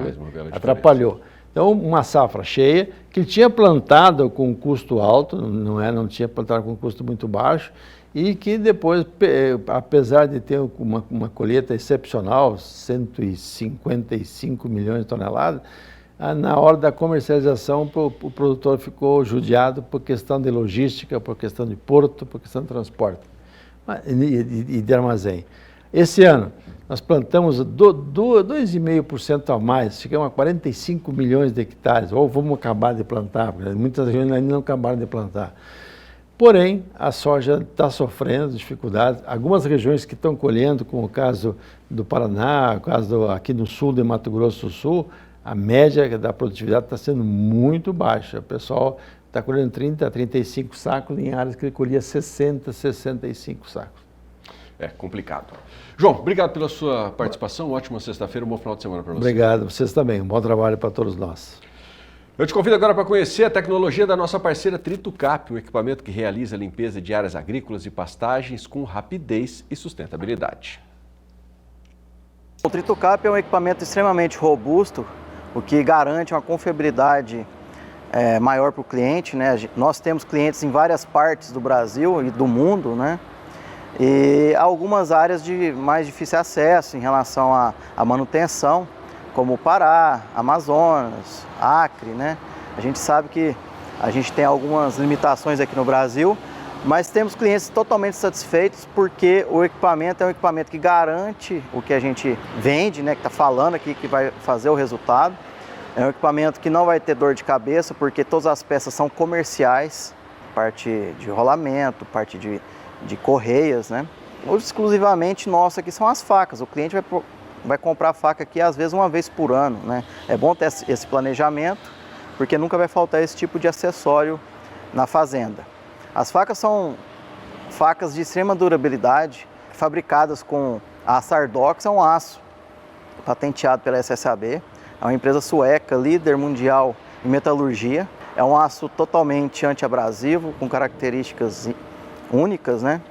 atrapalhou. Então, uma safra cheia, que tinha plantado com custo alto, não tinha plantado com custo muito baixo, e que depois, apesar de ter uma colheita excepcional, 155 milhões de toneladas, na hora da comercialização o produtor ficou judiado por questão de logística, por questão de porto, por questão de transporte e de armazém. Esse ano, nós plantamos 2,5% a mais, chegamos a 45 milhões de hectares, ou vamos acabar de plantar, porque muitas regiões ainda não acabaram de plantar. Porém, a soja está sofrendo dificuldades. Algumas regiões que estão colhendo, como o caso do Paraná, o caso aqui no sul de Mato Grosso do Sul, a média da produtividade está sendo muito baixa. O pessoal está colhendo 30 a 35 sacos em áreas que ele colhia 60, 65 sacos. É complicado. João, obrigado pela sua participação. Ótima sexta-feira, um bom final de semana para você. Obrigado, vocês também. Um bom trabalho para todos nós. Eu te convido agora para conhecer a tecnologia da nossa parceira TritoCap, um equipamento que realiza a limpeza de áreas agrícolas e pastagens com rapidez e sustentabilidade. O TritoCap é um equipamento extremamente robusto, o que garante uma confiabilidade maior para o cliente, né? Nós temos clientes em várias partes do Brasil e do mundo, né? E algumas áreas de mais difícil acesso em relação à manutenção, como o Pará, Amazonas, Acre, né? A gente sabe que a gente tem algumas limitações aqui no Brasil, mas temos clientes totalmente satisfeitos porque o equipamento é um equipamento que garante o que a gente vende, né? Que está falando aqui que vai fazer o resultado. É um equipamento que não vai ter dor de cabeça, porque todas as peças são comerciais, parte de rolamento, parte de correias, né? Exclusivamente nossa aqui são as facas. O cliente vai comprar a faca aqui às vezes uma vez por ano, né? É bom ter esse planejamento, porque nunca vai faltar esse tipo de acessório na fazenda. As facas são facas de extrema durabilidade, fabricadas com aço Ardox, é um aço patenteado pela SSAB. É uma empresa sueca, líder mundial em metalurgia. É um aço totalmente antiabrasivo, com características únicas, né?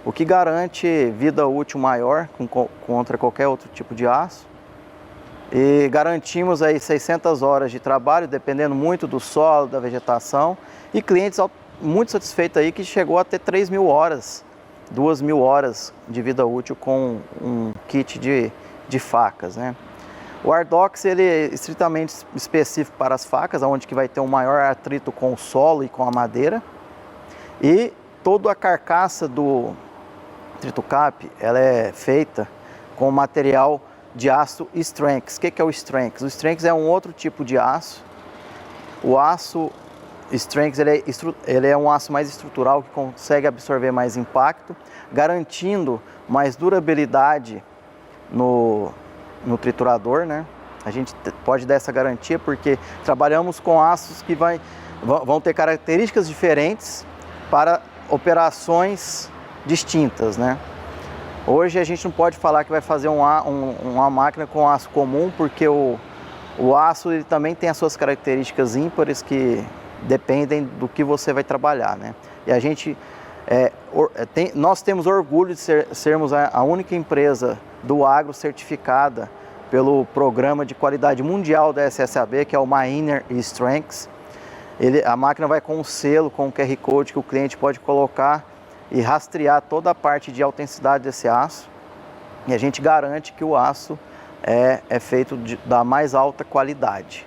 O que garante vida útil maior contra qualquer outro tipo de aço. E garantimos aí 600 horas de trabalho, dependendo muito do solo, da vegetação. E clientes muito satisfeitos aí que chegou a ter 3.000 horas, 2.000 horas de vida útil com um kit de facas, né? O Ardox ele é estritamente específico para as facas, onde que vai ter um maior atrito com o solo e com a madeira. E toda a carcaça do TritoCap, ela é feita com material de aço Strengths. O que é o Strengths? O Strengths é um outro tipo de aço. O aço Strengths ele é um aço mais estrutural, que consegue absorver mais impacto, garantindo mais durabilidade no triturador, né? A gente pode dar essa garantia porque trabalhamos com aços que vão ter características diferentes para operações distintas, né? Hoje a gente não pode falar que vai fazer uma máquina com aço comum, porque o aço ele também tem as suas características ímpares que dependem do que você vai trabalhar, né? E a gente nós temos orgulho de sermos a única empresa do agro certificada pelo Programa de Qualidade Mundial da SSAB, que é o My Inner Strengths. A máquina vai com um selo, com um QR Code que o cliente pode colocar e rastrear toda a parte de autenticidade desse aço. E a gente garante que o aço é feito da mais alta qualidade.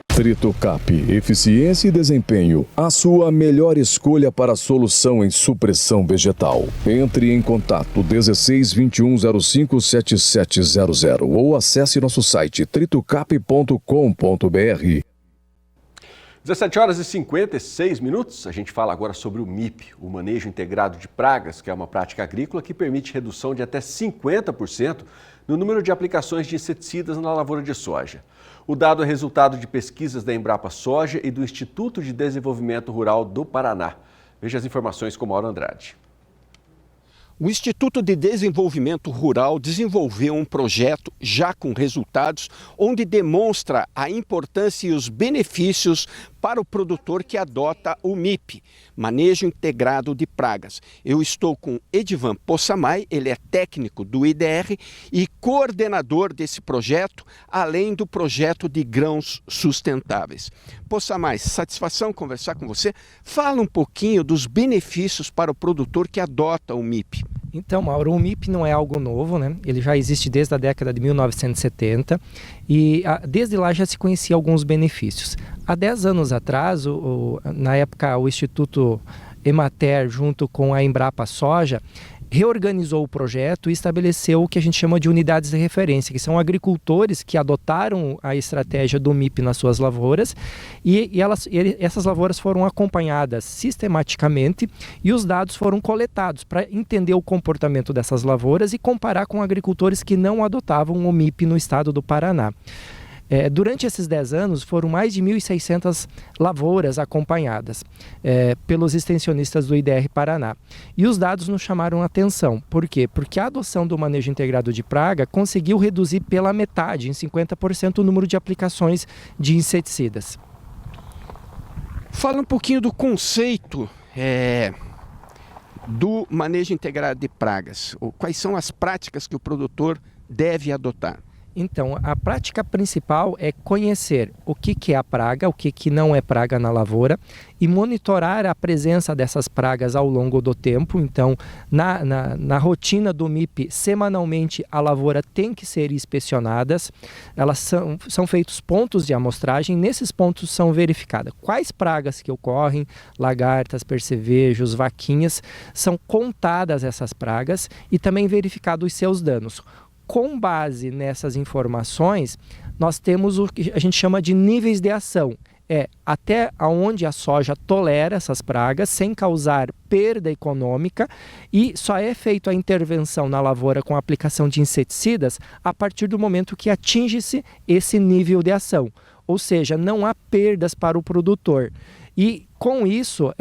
TritoCap, eficiência e desempenho, a sua melhor escolha para a solução em supressão vegetal. Entre em contato 16 21 05 7700 ou acesse nosso site tritocap.com.br. 17 horas e 56 minutos, a gente fala agora sobre o MIP, o Manejo Integrado de Pragas, que é uma prática agrícola que permite redução de até 50% no número de aplicações de inseticidas na lavoura de soja. O dado é resultado de pesquisas da Embrapa Soja e do Instituto de Desenvolvimento Rural do Paraná. Veja as informações com Mauro Andrade. O Instituto de Desenvolvimento Rural desenvolveu um projeto já com resultados onde demonstra a importância e os benefícios para o produtor que adota o MIP, Manejo Integrado de Pragas. Eu estou com Edivan Possamay, ele é técnico do IDR e coordenador desse projeto, além do projeto de grãos sustentáveis. Possamay, satisfação conversar com você. Fala um pouquinho dos benefícios para o produtor que adota o MIP. Então, Mauro, o MIP não é algo novo, né? Ele já existe desde a década de 1970 e desde lá já se conhecia alguns benefícios. Há 10 anos atrás, na época, o Instituto Emater, junto com a Embrapa Soja, reorganizou o projeto e estabeleceu o que a gente chama de unidades de referência, que são agricultores que adotaram a estratégia do MIP nas suas lavouras e essas lavouras foram acompanhadas sistematicamente e os dados foram coletados para entender o comportamento dessas lavouras e comparar com agricultores que não adotavam o MIP no estado do Paraná. Durante esses 10 anos, foram mais de 1.600 lavouras acompanhadas pelos extensionistas do IDR Paraná. E os dados nos chamaram a atenção. Por quê? Porque a adoção do manejo integrado de praga conseguiu reduzir pela metade, em 50%, o número de aplicações de inseticidas. Fala um pouquinho do conceito do manejo integrado de pragas. Quais são as práticas que o produtor deve adotar? Então, a prática principal é conhecer o que é a praga, o que não é praga na lavoura e monitorar a presença dessas pragas ao longo do tempo. Então, na rotina do MIP, semanalmente a lavoura tem que ser inspecionadas. Elas são feitos pontos de amostragem. Nesses pontos são verificadas quais pragas que ocorrem, lagartas, percevejos, vaquinhas. São contadas essas pragas e também verificados os seus danos. com base nessas informações, nós temos o que a gente chama de níveis de ação. Até onde a soja tolera essas pragas sem causar perda econômica, e só é feita a intervenção na lavoura com a aplicação de inseticidas a partir do momento que atinge-se esse nível de ação. Ou seja, não há perdas para o produtor. E com isso,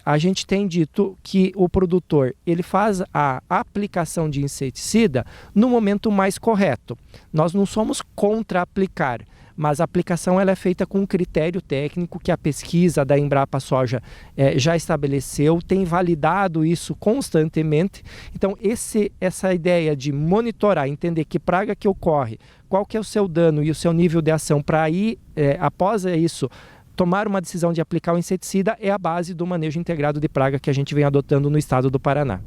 a gente tem dito que o produtor ele faz a aplicação de inseticida no momento mais correto. Nós não somos contra aplicar, mas a aplicação ela é feita com um critério técnico que a pesquisa da Embrapa Soja já estabeleceu, tem validado isso constantemente. Então, essa ideia de monitorar, entender que praga que ocorre, qual que é o seu dano e o seu nível de ação para aí, após isso, tomar uma decisão de aplicar o inseticida é a base do manejo integrado de praga que a gente vem adotando no estado do Paraná.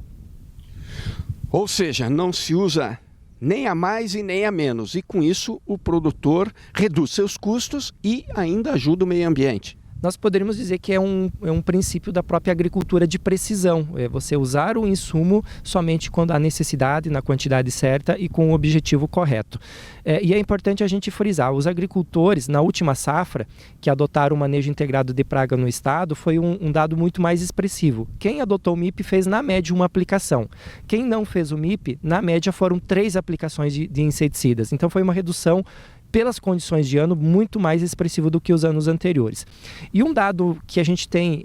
Ou seja, não se usa nem a mais e nem a menos, e com isso o produtor reduz seus custos e ainda ajuda o meio ambiente. Nós poderíamos dizer que é um princípio da própria agricultura de precisão. É você usar o insumo somente quando há necessidade, na quantidade certa e com o objetivo correto. E é importante a gente frisar, os agricultores, na última safra, que adotaram o manejo integrado de praga no estado, foi um dado muito mais expressivo. Quem adotou o MIP fez, na média, uma aplicação. Quem não fez o MIP, na média, foram 3 aplicações de inseticidas. Então, foi uma redução pelas condições de ano, muito mais expressivo do que os anos anteriores. E um dado que a gente tem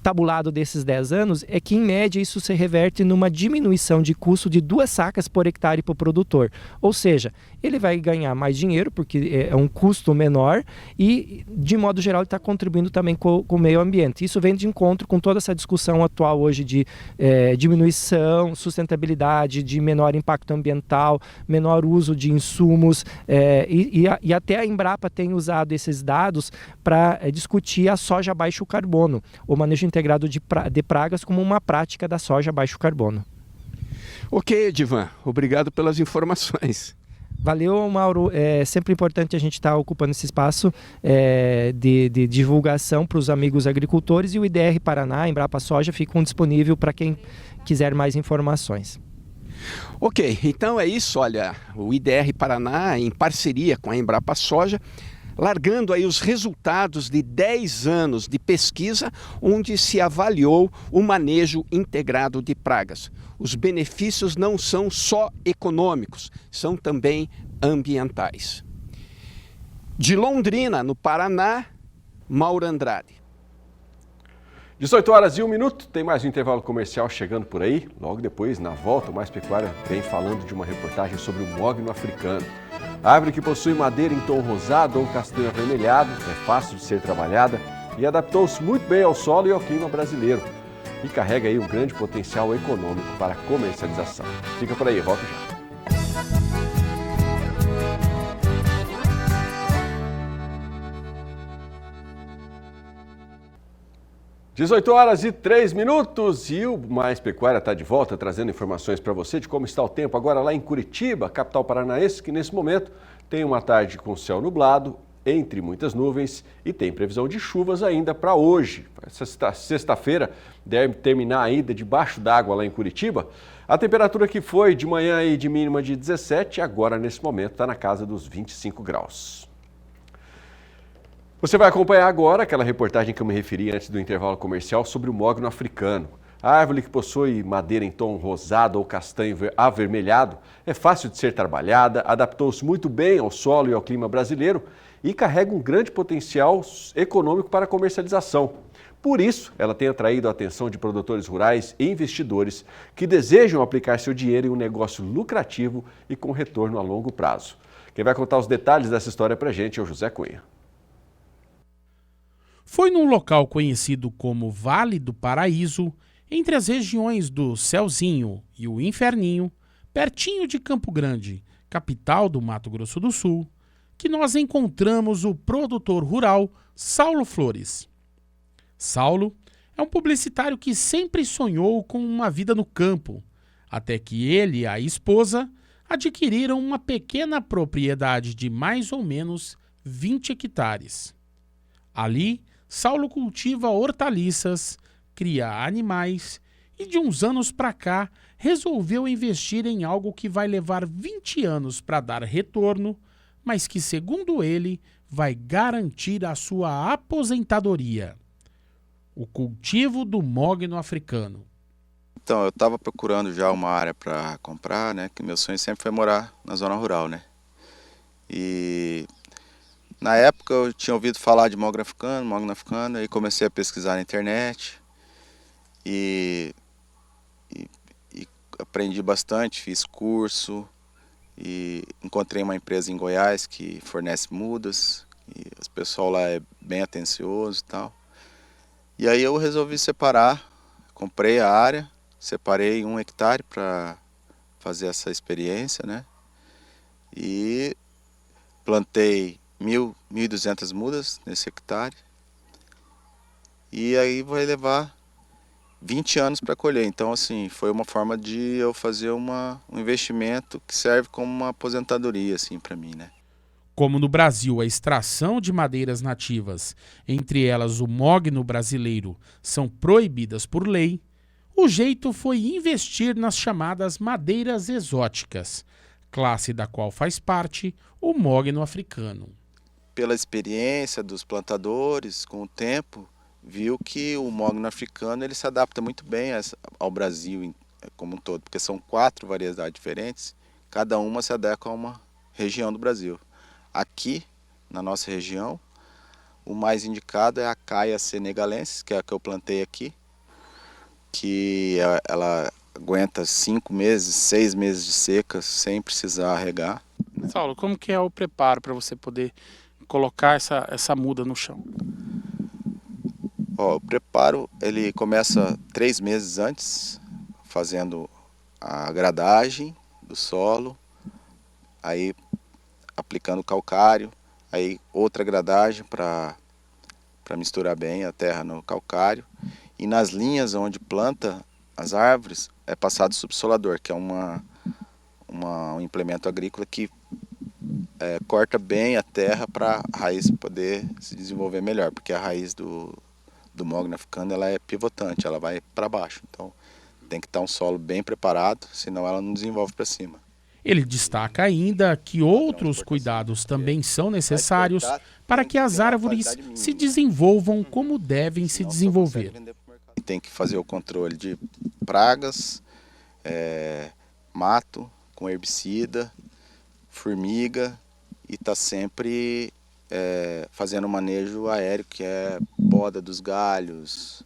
tabulado desses 10 anos é que, em média, isso se reverte numa diminuição de custo de 2 sacas por hectare para o produtor. Ou seja, ele vai ganhar mais dinheiro, porque é um custo menor e, de modo geral, ele está contribuindo também com o meio ambiente. Isso vem de encontro com toda essa discussão atual hoje de diminuição, sustentabilidade, de menor impacto ambiental, menor uso de insumos, e até a Embrapa tem usado esses dados para discutir a soja baixo carbono, o manejo integrado de pragas como uma prática da soja baixo carbono. Ok, Edivan, obrigado pelas informações. Valeu, Mauro. É sempre importante a gente estar ocupando esse espaço de divulgação para os amigos agricultores, e o IDR Paraná, Embrapa Soja, ficam disponível para quem quiser mais informações. Ok, então é isso, olha, o IDR Paraná, em parceria com a Embrapa Soja, largando aí os resultados de 10 anos de pesquisa onde se avaliou o manejo integrado de pragas. Os benefícios não são só econômicos, são também ambientais. De Londrina, no Paraná, Mauro Andrade. 18 horas e 1 minuto, tem mais um intervalo comercial chegando por aí. Logo depois, na volta, o Mais Pecuária vem falando de uma reportagem sobre o mogno africano. A árvore que possui madeira em tom rosado ou castanho avermelhado, é fácil de ser trabalhada e adaptou-se muito bem ao solo e ao clima brasileiro. E carrega aí um grande potencial econômico para comercialização. Fica por aí, volto já. Dezoito horas e 3 minutos e o Mais Pecuária está de volta trazendo informações para você de como está o tempo agora lá em Curitiba, capital paranaense, que nesse momento tem uma tarde com céu nublado, entre muitas nuvens, e tem previsão de chuvas ainda para hoje. Essa sexta-feira deve terminar ainda debaixo d'água lá em Curitiba. A temperatura que foi de manhã aí de mínima de 17, agora nesse momento está na casa dos 25 graus. Você vai acompanhar agora aquela reportagem que eu me referi antes do intervalo comercial sobre o mogno africano. A árvore que possui madeira em tom rosado ou castanho avermelhado é fácil de ser trabalhada, adaptou-se muito bem ao solo e ao clima brasileiro e carrega um grande potencial econômico para a comercialização. Por isso, ela tem atraído a atenção de produtores rurais e investidores que desejam aplicar seu dinheiro em um negócio lucrativo e com retorno a longo prazo. Quem vai contar os detalhes dessa história para a gente é o José Cunha. Foi num local conhecido como Vale do Paraíso, entre as regiões do Céuzinho e o Inferninho, pertinho de Campo Grande, capital do Mato Grosso do Sul, que nós encontramos o produtor rural Saulo Flores. Saulo é um publicitário que sempre sonhou com uma vida no campo, até que ele e a esposa adquiriram uma pequena propriedade de mais ou menos 20 hectares. Ali, Saulo cultiva hortaliças, cria animais e de uns anos para cá resolveu investir em algo que vai levar 20 anos para dar retorno, mas que, segundo ele, vai garantir a sua aposentadoria: o cultivo do mogno africano. Então, eu estava procurando já uma área para comprar, né? Que meu sonho sempre foi morar na zona rural, né? E na época eu tinha ouvido falar de mogno africano, e comecei a pesquisar na internet e aprendi bastante, fiz curso e encontrei uma empresa em Goiás que fornece mudas e o pessoal lá é bem atencioso e tal. E aí eu resolvi separar, comprei a área, separei 1 hectare para fazer essa experiência, né? E plantei 1.200 mudas nesse hectare. E aí vai levar 20 anos para colher. Então, assim, foi uma forma de eu fazer um investimento que serve como uma aposentadoria, assim, para mim, né? Como no Brasil a extração de madeiras nativas, entre elas o mogno brasileiro, são proibidas por lei, o jeito foi investir nas chamadas madeiras exóticas, classe da qual faz parte o mogno africano. Pela experiência dos plantadores, com o tempo, viu que o mogno africano ele se adapta muito bem ao Brasil como um todo, porque são 4 variedades diferentes, cada uma se adequa a uma região do Brasil. Aqui, na nossa região, o mais indicado é a Acaia senegalensis, que é a que eu plantei aqui, que ela aguenta 5 meses, 6 meses de seca sem precisar regar. Saulo, como que é o preparo para você poder colocar essa muda no chão? O preparo ele começa 3 meses antes, fazendo a gradagem do solo, aí aplicando calcário, aí outra gradagem para misturar bem a terra no calcário. E nas linhas onde planta as árvores é passado subsolador, que é um implemento agrícola que corta bem a terra para a raiz poder se desenvolver melhor, porque a raiz do mogno africano ela é pivotante, ela vai para baixo. Então tem que estar um solo bem preparado, senão ela não desenvolve para cima. Ele destaca ainda que outros cuidados também são necessários para que as árvores se desenvolvam como devem se desenvolver. Tem que fazer o controle de pragas, mato com herbicida, formiga, e está sempre fazendo manejo aéreo, que é poda dos galhos.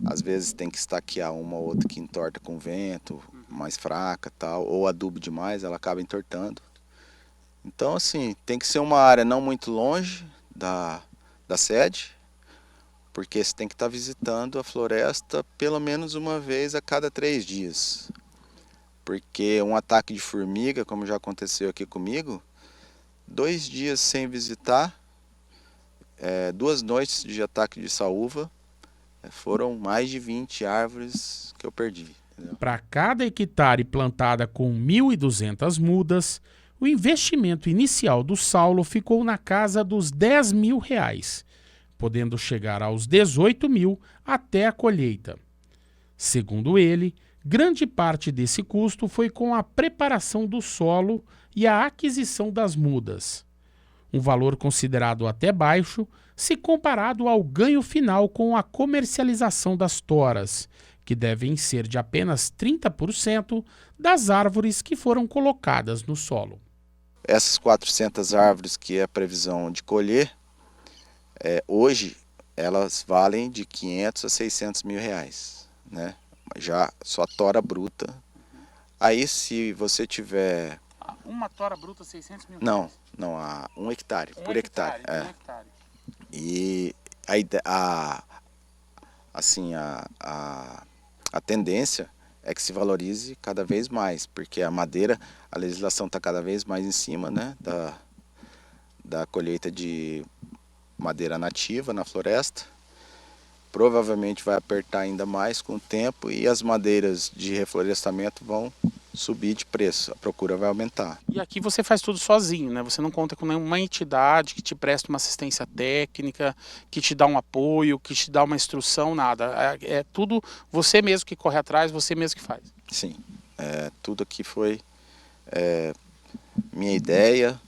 Às vezes tem que estaquear uma ou outra que entorta com vento, mais fraca, tal, ou adubo demais, ela acaba entortando. Então, assim, tem que ser uma área não muito longe da sede, porque você tem que estar visitando a floresta pelo menos uma vez a cada 3 dias. Porque um ataque de formiga, como já aconteceu aqui comigo, 2 dias sem visitar, 2 noites de ataque de saúva, foram mais de 20 árvores que eu perdi. Para cada hectare plantada com 1.200 mudas, o investimento inicial do Saulo ficou na casa dos R$10.000, podendo chegar aos 18 mil até a colheita. Segundo ele, grande parte desse custo foi com a preparação do solo e a aquisição das mudas. Um valor considerado até baixo se comparado ao ganho final com a comercialização das toras, que devem ser de apenas 30% das árvores que foram colocadas no solo. Essas 400 árvores que é a previsão de colher, hoje elas valem de 500 a 600 mil reais, né? Já só tora bruta. Aí se você tiver... Uma tora bruta 600 mil reais? Não, 1 hectare, por hectare. Um hectare. E a tendência é que se valorize cada vez mais, porque a madeira, a legislação está cada vez mais em cima, né, da colheita de madeira nativa na floresta. Provavelmente vai apertar ainda mais com o tempo e as madeiras de reflorestamento vão subir de preço, a procura vai aumentar. E aqui você faz tudo sozinho, né? Você não conta com nenhuma entidade que te presta uma assistência técnica, que te dá um apoio, que te dá uma instrução, nada. É tudo você mesmo que corre atrás, você mesmo que faz. Sim, tudo aqui foi minha ideia,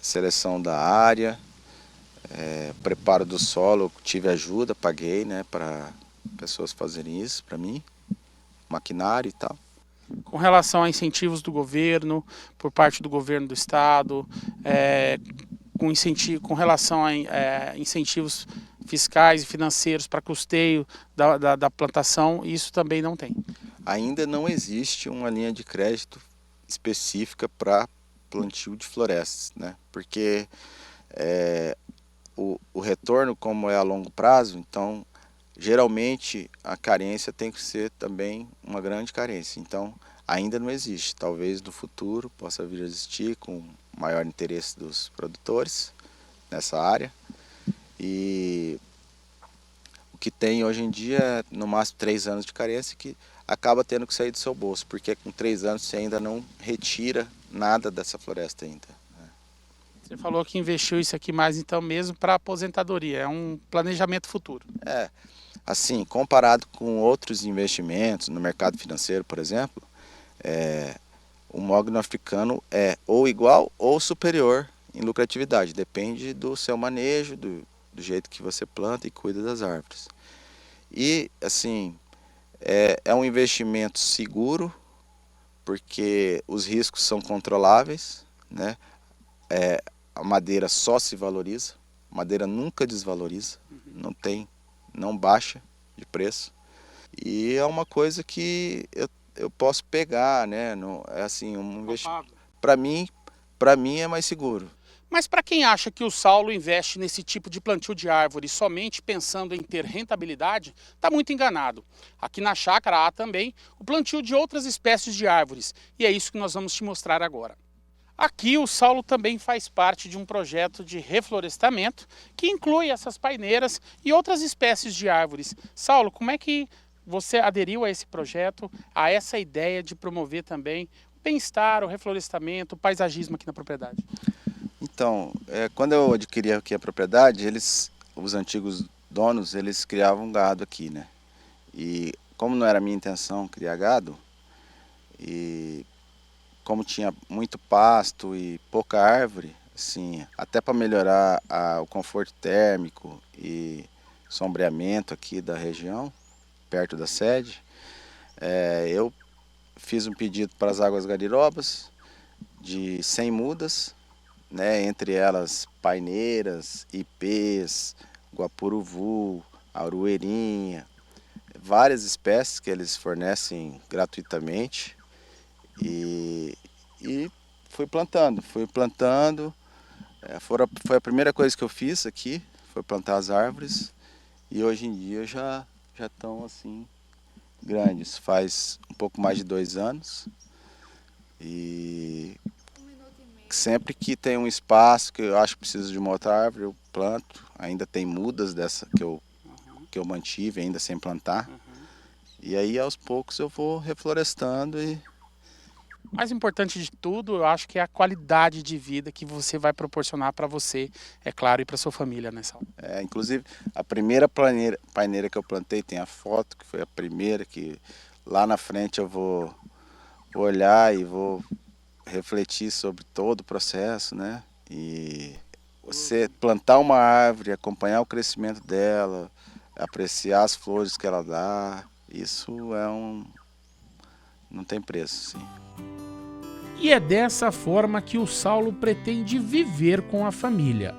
seleção da área, preparo do solo, tive ajuda, paguei, né, para pessoas fazerem isso para mim, maquinário e tal. Com relação a incentivos do governo, por parte do governo do estado, com relação a incentivos fiscais e financeiros para custeio da plantação, isso também não tem. Ainda não existe uma linha de crédito específica para plantio de florestas, né? Porque o retorno, como é a longo prazo, então geralmente a carência tem que ser também uma grande carência. Então ainda não existe. Talvez no futuro possa vir a existir com maior interesse dos produtores nessa área. E o que tem hoje em dia é no máximo 3 anos de carência, que acaba tendo que sair do seu bolso, porque com 3 anos você ainda não retira nada dessa floresta ainda. Você falou que investiu isso aqui mais então mesmo para aposentadoria, é um planejamento futuro. Assim, comparado com outros investimentos no mercado financeiro, por exemplo, o mogno africano é ou igual ou superior em lucratividade, depende do seu manejo, do jeito que você planta e cuida das árvores. E assim, é um investimento seguro, porque os riscos são controláveis, né? A madeira só se valoriza, a madeira nunca desvaloriza, não baixa de preço. E é uma coisa que eu posso pegar, né? É assim, um investimento. Para mim é mais seguro. Mas para quem acha que o Saulo investe nesse tipo de plantio de árvore somente pensando em ter rentabilidade, está muito enganado. Aqui na chácara há também o plantio de outras espécies de árvores, e é isso que nós vamos te mostrar agora. Aqui o Saulo também faz parte de um projeto de reflorestamento que inclui essas paineiras e outras espécies de árvores. Saulo, como é que você aderiu a esse projeto, a essa ideia de promover também o bem-estar, o reflorestamento, o paisagismo aqui na propriedade? Então, quando eu adquiri aqui a propriedade, os antigos donos, eles criavam gado aqui, né? E como não era minha intenção criar gado, e como tinha muito pasto e pouca árvore, assim, até para melhorar o conforto térmico e sombreamento aqui da região, perto da sede, eu fiz um pedido para as Águas Garirobas de 100 mudas, né, entre elas paineiras, ipês, guapuruvu, aroeirinha, várias espécies que eles fornecem gratuitamente, e fui plantando. Foi a primeira coisa que eu fiz aqui, foi plantar as árvores, e hoje em dia já estão assim grandes. Faz um pouco mais de 2 anos, e sempre que tem um espaço que eu acho que precisa de uma outra árvore, eu planto. Ainda tem mudas dessa que eu mantive ainda sem plantar. E aí aos poucos eu vou reflorestando. E mais importante de tudo, eu acho que é a qualidade de vida que você vai proporcionar para você, é claro, e para sua família, né, Saulo? Inclusive, a primeira paineira que eu plantei, tem a foto, que foi a primeira, que lá na frente eu vou olhar e vou refletir sobre todo o processo, né? E você plantar uma árvore, acompanhar o crescimento dela, apreciar as flores que ela dá, isso não tem preço, sim. E é dessa forma que o Saulo pretende viver com a família,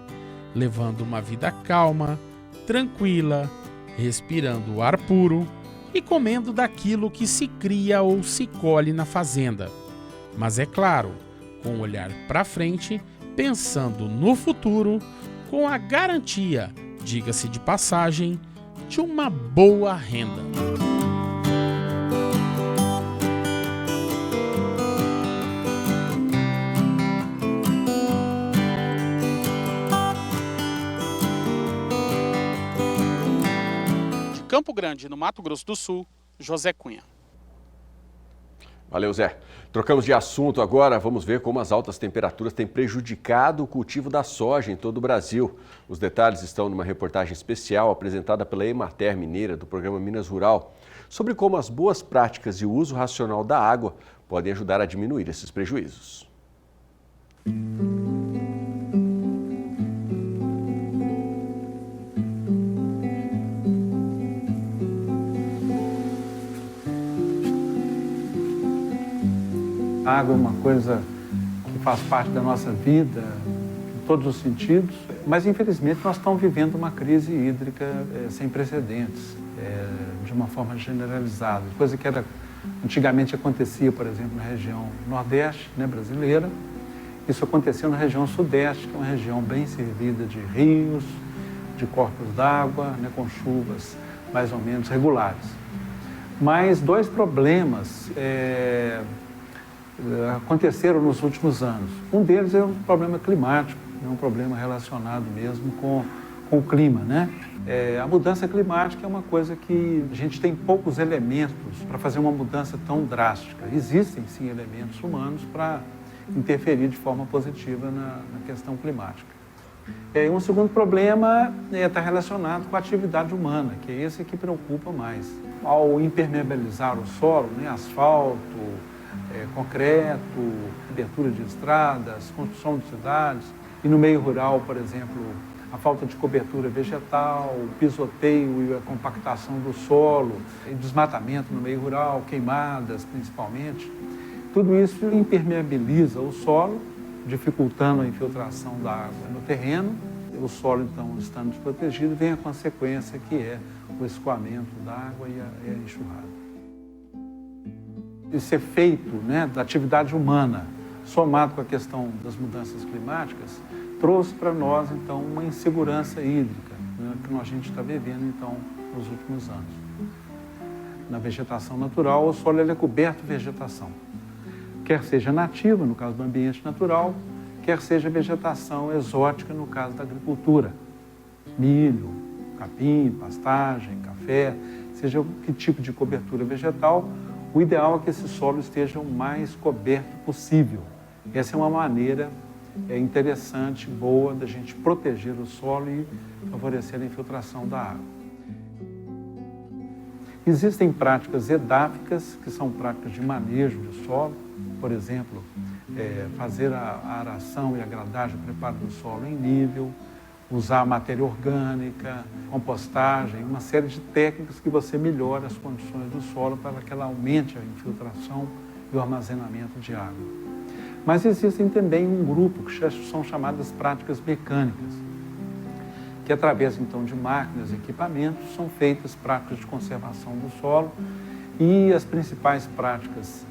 levando uma vida calma, tranquila, respirando ar puro e comendo daquilo que se cria ou se colhe na fazenda. Mas é claro, com o olhar para frente, pensando no futuro, com a garantia, diga-se de passagem, de uma boa renda. De Campo Grande, no Mato Grosso do Sul, José Cunha. Valeu, Zé. Trocamos de assunto agora, vamos ver como as altas temperaturas têm prejudicado o cultivo da soja em todo o Brasil. Os detalhes estão numa reportagem especial apresentada pela Emater Mineira, do programa Minas Rural, sobre como as boas práticas e o uso racional da água podem ajudar a diminuir esses prejuízos. A água é uma coisa que faz parte da nossa vida, em todos os sentidos, mas infelizmente nós estamos vivendo uma crise hídrica sem precedentes, de uma forma generalizada, coisa que antigamente acontecia, por exemplo, na região nordeste, né, brasileira. Isso aconteceu na região sudeste, que é uma região bem servida de rios, de corpos d'água, né, com chuvas mais ou menos regulares. Mas dois problemas aconteceram nos últimos anos. Um deles é um problema climático, um problema relacionado mesmo com o clima, né? A mudança climática é uma coisa que a gente tem poucos elementos para fazer uma mudança tão drástica. Existem, sim, elementos humanos para interferir de forma positiva na questão climática. Um segundo problema está relacionado com a atividade humana, que é esse que preocupa mais. Ao impermeabilizar o solo, né, asfalto, concreto, abertura de estradas, construção de cidades, e no meio rural, por exemplo, a falta de cobertura vegetal, o pisoteio e a compactação do solo, e desmatamento no meio rural, queimadas principalmente. Tudo isso impermeabiliza o solo, dificultando a infiltração da água no terreno. O solo, então, estando desprotegido, vem a consequência que é o escoamento da água e a enxurrada. Esse efeito, né, da atividade humana, somado com a questão das mudanças climáticas, trouxe para nós, então, uma insegurança hídrica, né, que a gente está vivendo, então, nos últimos anos. Na vegetação natural, o solo ele é coberto de vegetação, quer seja nativa, no caso do ambiente natural, quer seja vegetação exótica, no caso da agricultura. Milho, capim, pastagem, café, seja que tipo de cobertura vegetal, o ideal é que esse solo esteja o mais coberto possível. Essa é uma maneira interessante, boa, da gente proteger o solo e favorecer a infiltração da água. Existem práticas edáficas, que são práticas de manejo de solo, por exemplo, fazer a aração e a gradagem, o preparo do solo em nível, usar matéria orgânica, compostagem, uma série de técnicas que você melhora as condições do solo para que ela aumente a infiltração e o armazenamento de água. Mas existem também um grupo que são chamadas práticas mecânicas, que através então de máquinas e equipamentos são feitas práticas de conservação do solo, e as principais práticas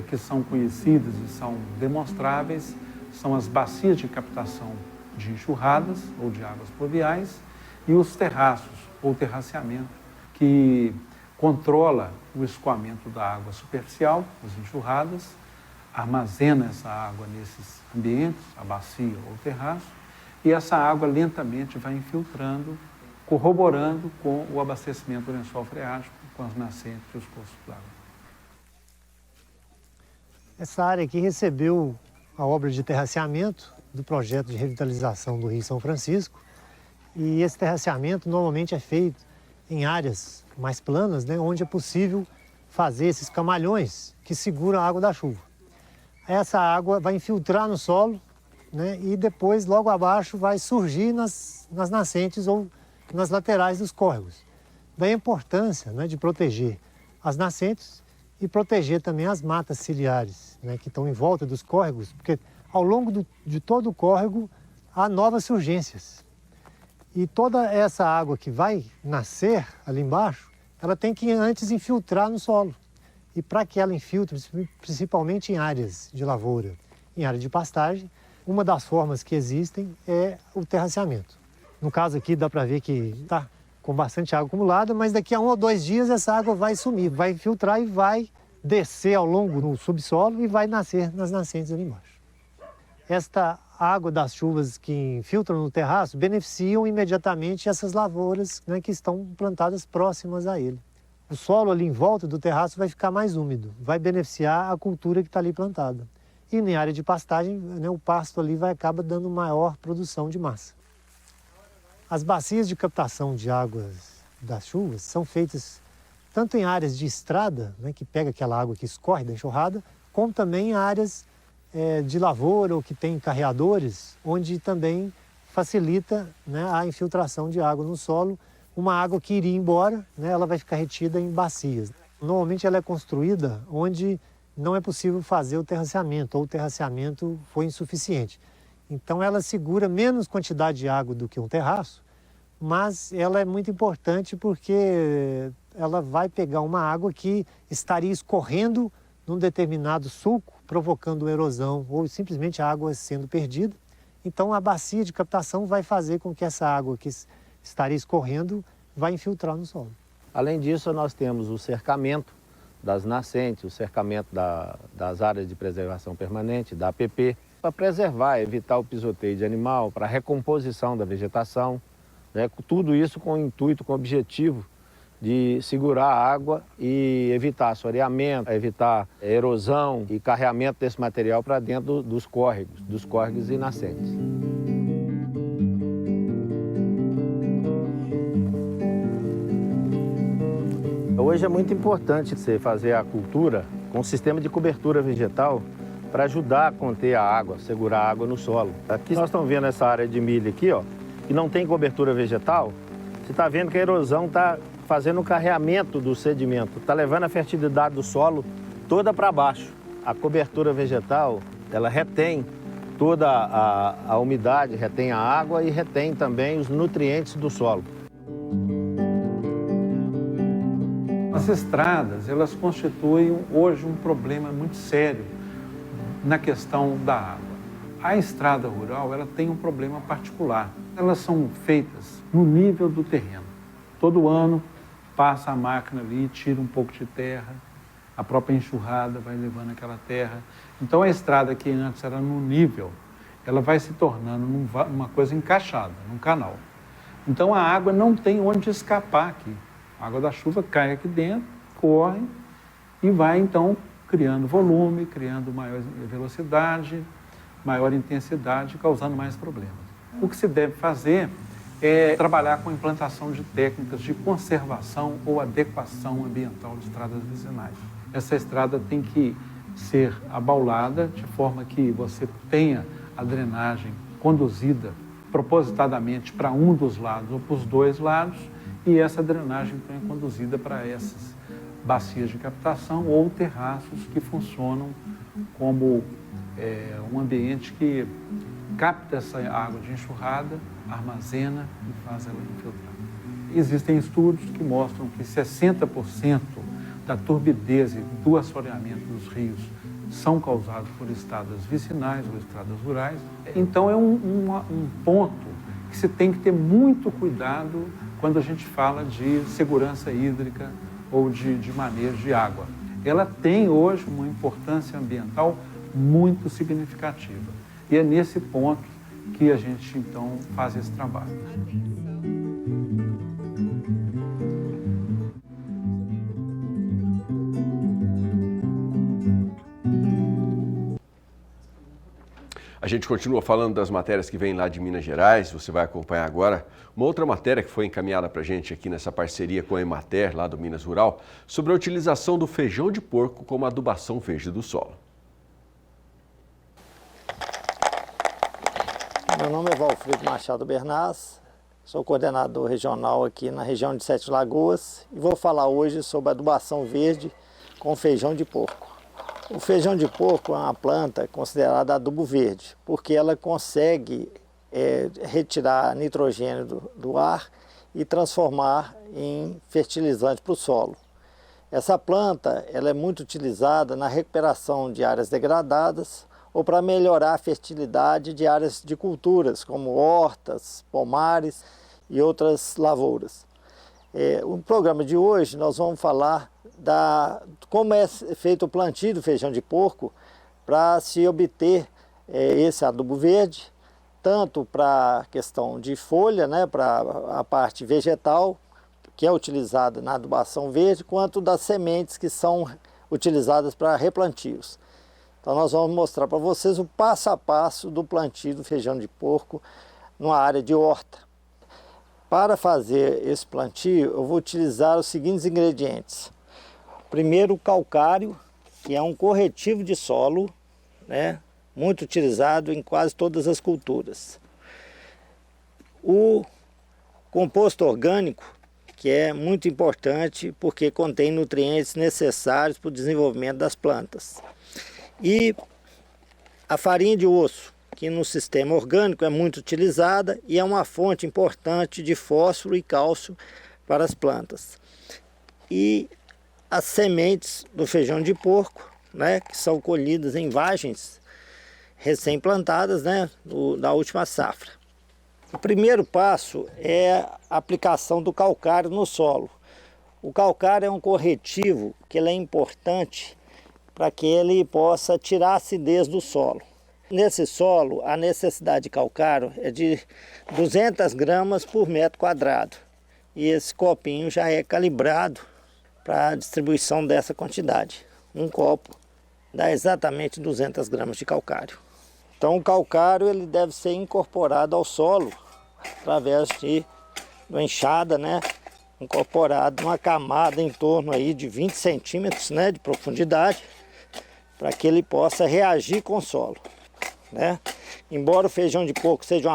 que são conhecidas e são demonstráveis são as bacias de captação de enxurradas ou de águas pluviais e os terraços ou terraceamento, que controla o escoamento da água superficial, as enxurradas, armazena essa água nesses ambientes, a bacia ou terraço, e essa água lentamente vai infiltrando, corroborando com o abastecimento do lençol freático, com as nascentes e os cursos d'água. Essa área aqui recebeu a obra de terraceamento do projeto de revitalização do Rio São Francisco, e esse terraceamento normalmente é feito em áreas mais planas, né, onde é possível fazer esses camalhões que seguram a água da chuva. Essa água vai infiltrar no solo, né, e depois, logo abaixo, vai surgir nas nascentes ou nas laterais dos córregos. Daí a importância, né, de proteger as nascentes e proteger também as matas ciliares, né, que estão em volta dos córregos, porque ao longo de todo o córrego há novas surgências. E toda essa água que vai nascer ali embaixo, ela tem que antes infiltrar no solo. E para que ela infiltre, principalmente em áreas de lavoura, em área de pastagem, uma das formas que existem é o terraceamento. No caso aqui dá para ver que está com bastante água acumulada, mas daqui a 1 ou 2 dias essa água vai sumir, vai infiltrar e vai descer ao longo do subsolo e vai nascer nas nascentes ali embaixo. Esta água das chuvas que infiltram no terraço beneficiam imediatamente essas lavouras, né, que estão plantadas próximas a ele. o solo ali em volta do terraço vai ficar mais úmido, vai beneficiar a cultura que está ali plantada. E em área de pastagem, né, o pasto ali acaba dando maior produção de massa. As bacias de captação de águas das chuvas são feitas tanto em áreas de estrada, né, que pega aquela água que escorre da enxurrada, como também em áreas de lavoura ou que tem carreadores, onde também facilita, né, a infiltração de água no solo. Uma água que iria embora, né, ela vai ficar retida em bacias. Normalmente ela é construída onde não é possível fazer o terraceamento, ou o terraceamento foi insuficiente. Então ela segura menos quantidade de água do que um terraço, mas ela é muito importante porque ela vai pegar uma água que estaria escorrendo num determinado sulco, provocando erosão ou simplesmente a água sendo perdida. Então a bacia de captação vai fazer com que essa água que estaria escorrendo vai infiltrar no solo. Além disso, nós temos o cercamento das nascentes, o cercamento das áreas de preservação permanente, da APP, para preservar, evitar o pisoteio de animal, para a recomposição da vegetação, né? Tudo isso com o intuito, com o objetivo de segurar a água e evitar assoreamento, evitar erosão e carreamento desse material para dentro dos córregos e nascentes. Hoje é muito importante você fazer a cultura com um sistema de cobertura vegetal para ajudar a conter a água, segurar a água no solo. Aqui nós estamos vendo essa área de milho aqui, ó, que não tem cobertura vegetal. Você está vendo que a erosão está fazendo o carreamento do sedimento, está levando a fertilidade do solo toda para baixo. A cobertura vegetal, ela retém toda a umidade, retém a água e retém também os nutrientes do solo. As estradas, elas constituem hoje um problema muito sério na questão da água. A estrada rural, ela tem um problema particular. Elas são feitas no nível do terreno. Todo ano passa a máquina ali, tira um pouco de terra, a própria enxurrada vai levando aquela terra. Então a estrada que antes era no nível, ela vai se tornando uma coisa encaixada, num canal. Então a água não tem onde escapar aqui. A água da chuva cai aqui dentro, corre e vai então criando volume, criando maior velocidade, maior intensidade, causando mais problemas. O que se deve fazer é trabalhar com a implantação de técnicas de conservação ou adequação ambiental de estradas vicinais. Essa estrada tem que ser abaulada de forma que você tenha a drenagem conduzida propositadamente para um dos lados ou para os dois lados, e essa drenagem então é conduzida para essas bacias de captação ou terraços que funcionam como um ambiente que capta essa água de enxurrada, armazena e faz ela infiltrar. Existem estudos que mostram que 60% da turbidez e do assoreamento dos rios são causados por estradas vicinais ou estradas rurais. Então é um ponto que se tem que ter muito cuidado quando a gente fala de segurança hídrica ou de manejo de água. Ela tem hoje uma importância ambiental muito significativa. E é nesse ponto que a gente, então, faz esse trabalho. A gente continua falando das matérias que vêm lá de Minas Gerais, você vai acompanhar agora uma outra matéria que foi encaminhada para a gente aqui nessa parceria com a Emater, lá do Minas Rural, sobre a utilização do feijão de porco como adubação verde do solo. Meu nome é Valfrido Machado Bernaz, sou coordenador regional aqui na região de Sete Lagoas e vou falar hoje sobre adubação verde com feijão de porco. O feijão de porco é uma planta considerada adubo verde, porque ela consegue retirar nitrogênio do ar e transformar em fertilizante para o solo. Essa planta ela é muito utilizada na recuperação de áreas degradadas ou para melhorar a fertilidade de áreas de culturas, como hortas, pomares e outras lavouras. No programa de hoje nós vamos falar como é feito o plantio do feijão de porco para se obter esse adubo verde, tanto para a questão de folha, né, para a parte vegetal, que é utilizada na adubação verde, quanto das sementes que são utilizadas para replantios. Então nós vamos mostrar para vocês o passo a passo do plantio do feijão de porco numa área de horta. Para fazer esse plantio, eu vou utilizar os seguintes ingredientes. Primeiro, o calcário, que é um corretivo de solo, né, muito utilizado em quase todas as culturas. O composto orgânico, que é muito importante porque contém nutrientes necessários para o desenvolvimento das plantas. E a farinha de osso, que no sistema orgânico é muito utilizada e é uma fonte importante de fósforo e cálcio para as plantas. E as sementes do feijão de porco, né, que são colhidas em vagens recém-plantadas, né, da última safra. O primeiro passo é a aplicação do calcário no solo. O calcário é um corretivo que ele é importante para que ele possa tirar a acidez do solo. Nesse solo, a necessidade de calcário é de 200 gramas por metro quadrado. E esse copinho já é calibrado para a distribuição dessa quantidade. Um copo dá exatamente 200 gramas de calcário. Então o calcário ele deve ser incorporado ao solo através de uma enxada, né? Incorporado numa camada em torno aí de 20 centímetros, né, de profundidade, para que ele possa reagir com o solo, né? Embora o feijão de porco seja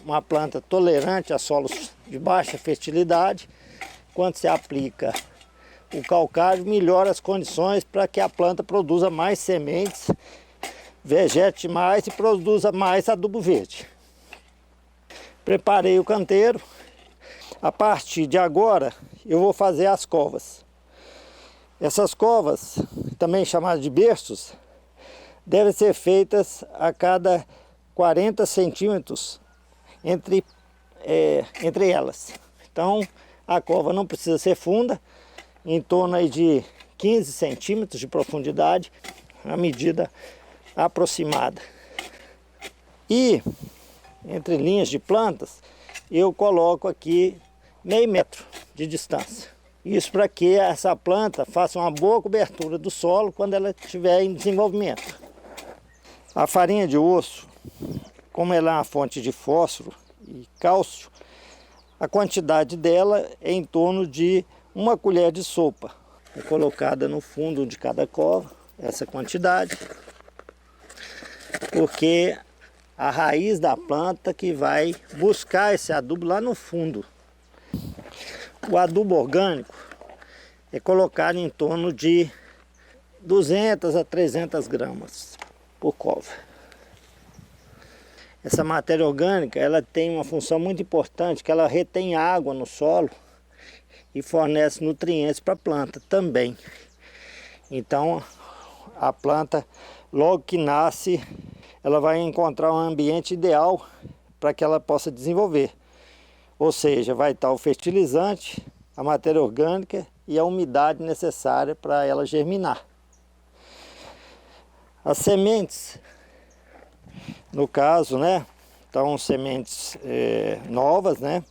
uma planta tolerante a solos de baixa fertilidade, quando se aplica o calcário, melhora as condições para que a planta produza mais sementes, vegete mais e produza mais adubo verde. Preparei o canteiro. A partir de agora eu vou fazer as covas. Essas covas, também chamadas de berços, devem ser feitas a cada 40 centímetros entre elas. Então a cova não precisa ser funda, em torno aí de 15 centímetros de profundidade, a medida aproximada. E entre linhas de plantas eu coloco aqui meio metro de distância. Isso para que essa planta faça uma boa cobertura do solo quando ela estiver em desenvolvimento. A farinha de osso, como ela é uma fonte de fósforo e cálcio, a quantidade dela é em torno de 1 colher de sopa. É colocada no fundo de cada cova, essa quantidade, porque a raiz da planta que vai buscar esse adubo lá no fundo. O adubo orgânico é colocado em torno de 200 a 300 gramas por cova. Essa matéria orgânica ela tem uma função muito importante, que ela retém água no solo e fornece nutrientes para a planta também. Então a planta, logo que nasce, ela vai encontrar um ambiente ideal para que ela possa desenvolver. Ou seja, vai estar o fertilizante, a matéria orgânica e a umidade necessária para ela germinar. As sementes, no caso, né, então sementes novas, né,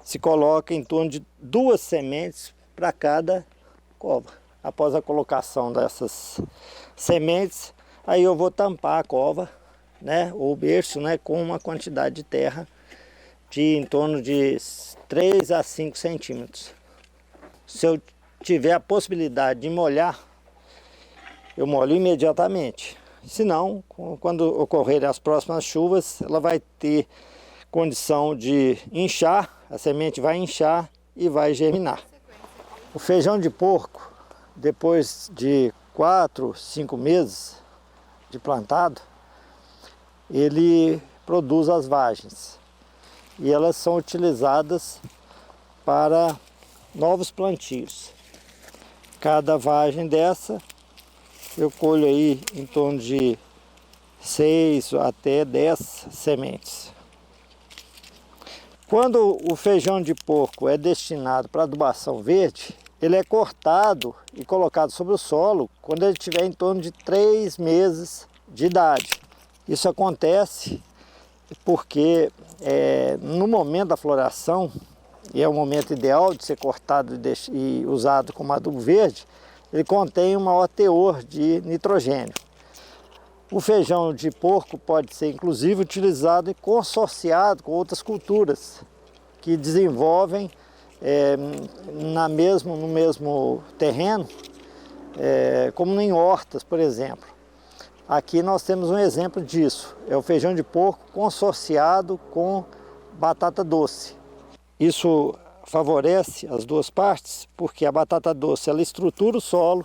se coloca em torno de 2 sementes para cada cova. Após a colocação dessas sementes, aí eu vou tampar a cova, né, ou o berço, né, com uma quantidade de terra de em torno de 3 a 5 centímetros. Se eu tiver a possibilidade de molhar, eu molho imediatamente. Se não, quando ocorrerem as próximas chuvas, ela vai ter condição de inchar, a semente vai inchar e vai germinar. O feijão de porco, depois de 4, 5 meses de plantado, ele produz as vagens. E elas são utilizadas para novos plantios. Cada vagem dessa eu colho aí em torno de 6 até 10 sementes. Quando o feijão de porco é destinado para adubação verde, ele é cortado e colocado sobre o solo quando ele tiver em torno de 3 meses de idade. Isso acontece porque no momento da floração e é o momento ideal de ser cortado e usado como adubo verde, ele contém um maior teor de nitrogênio. O feijão de porco pode ser inclusive utilizado e consorciado com outras culturas que desenvolvem no mesmo terreno, como em hortas, por exemplo. Aqui nós temos um exemplo disso, é o feijão de porco consorciado com batata doce. Isso favorece as duas partes, porque a batata doce ela estrutura o solo,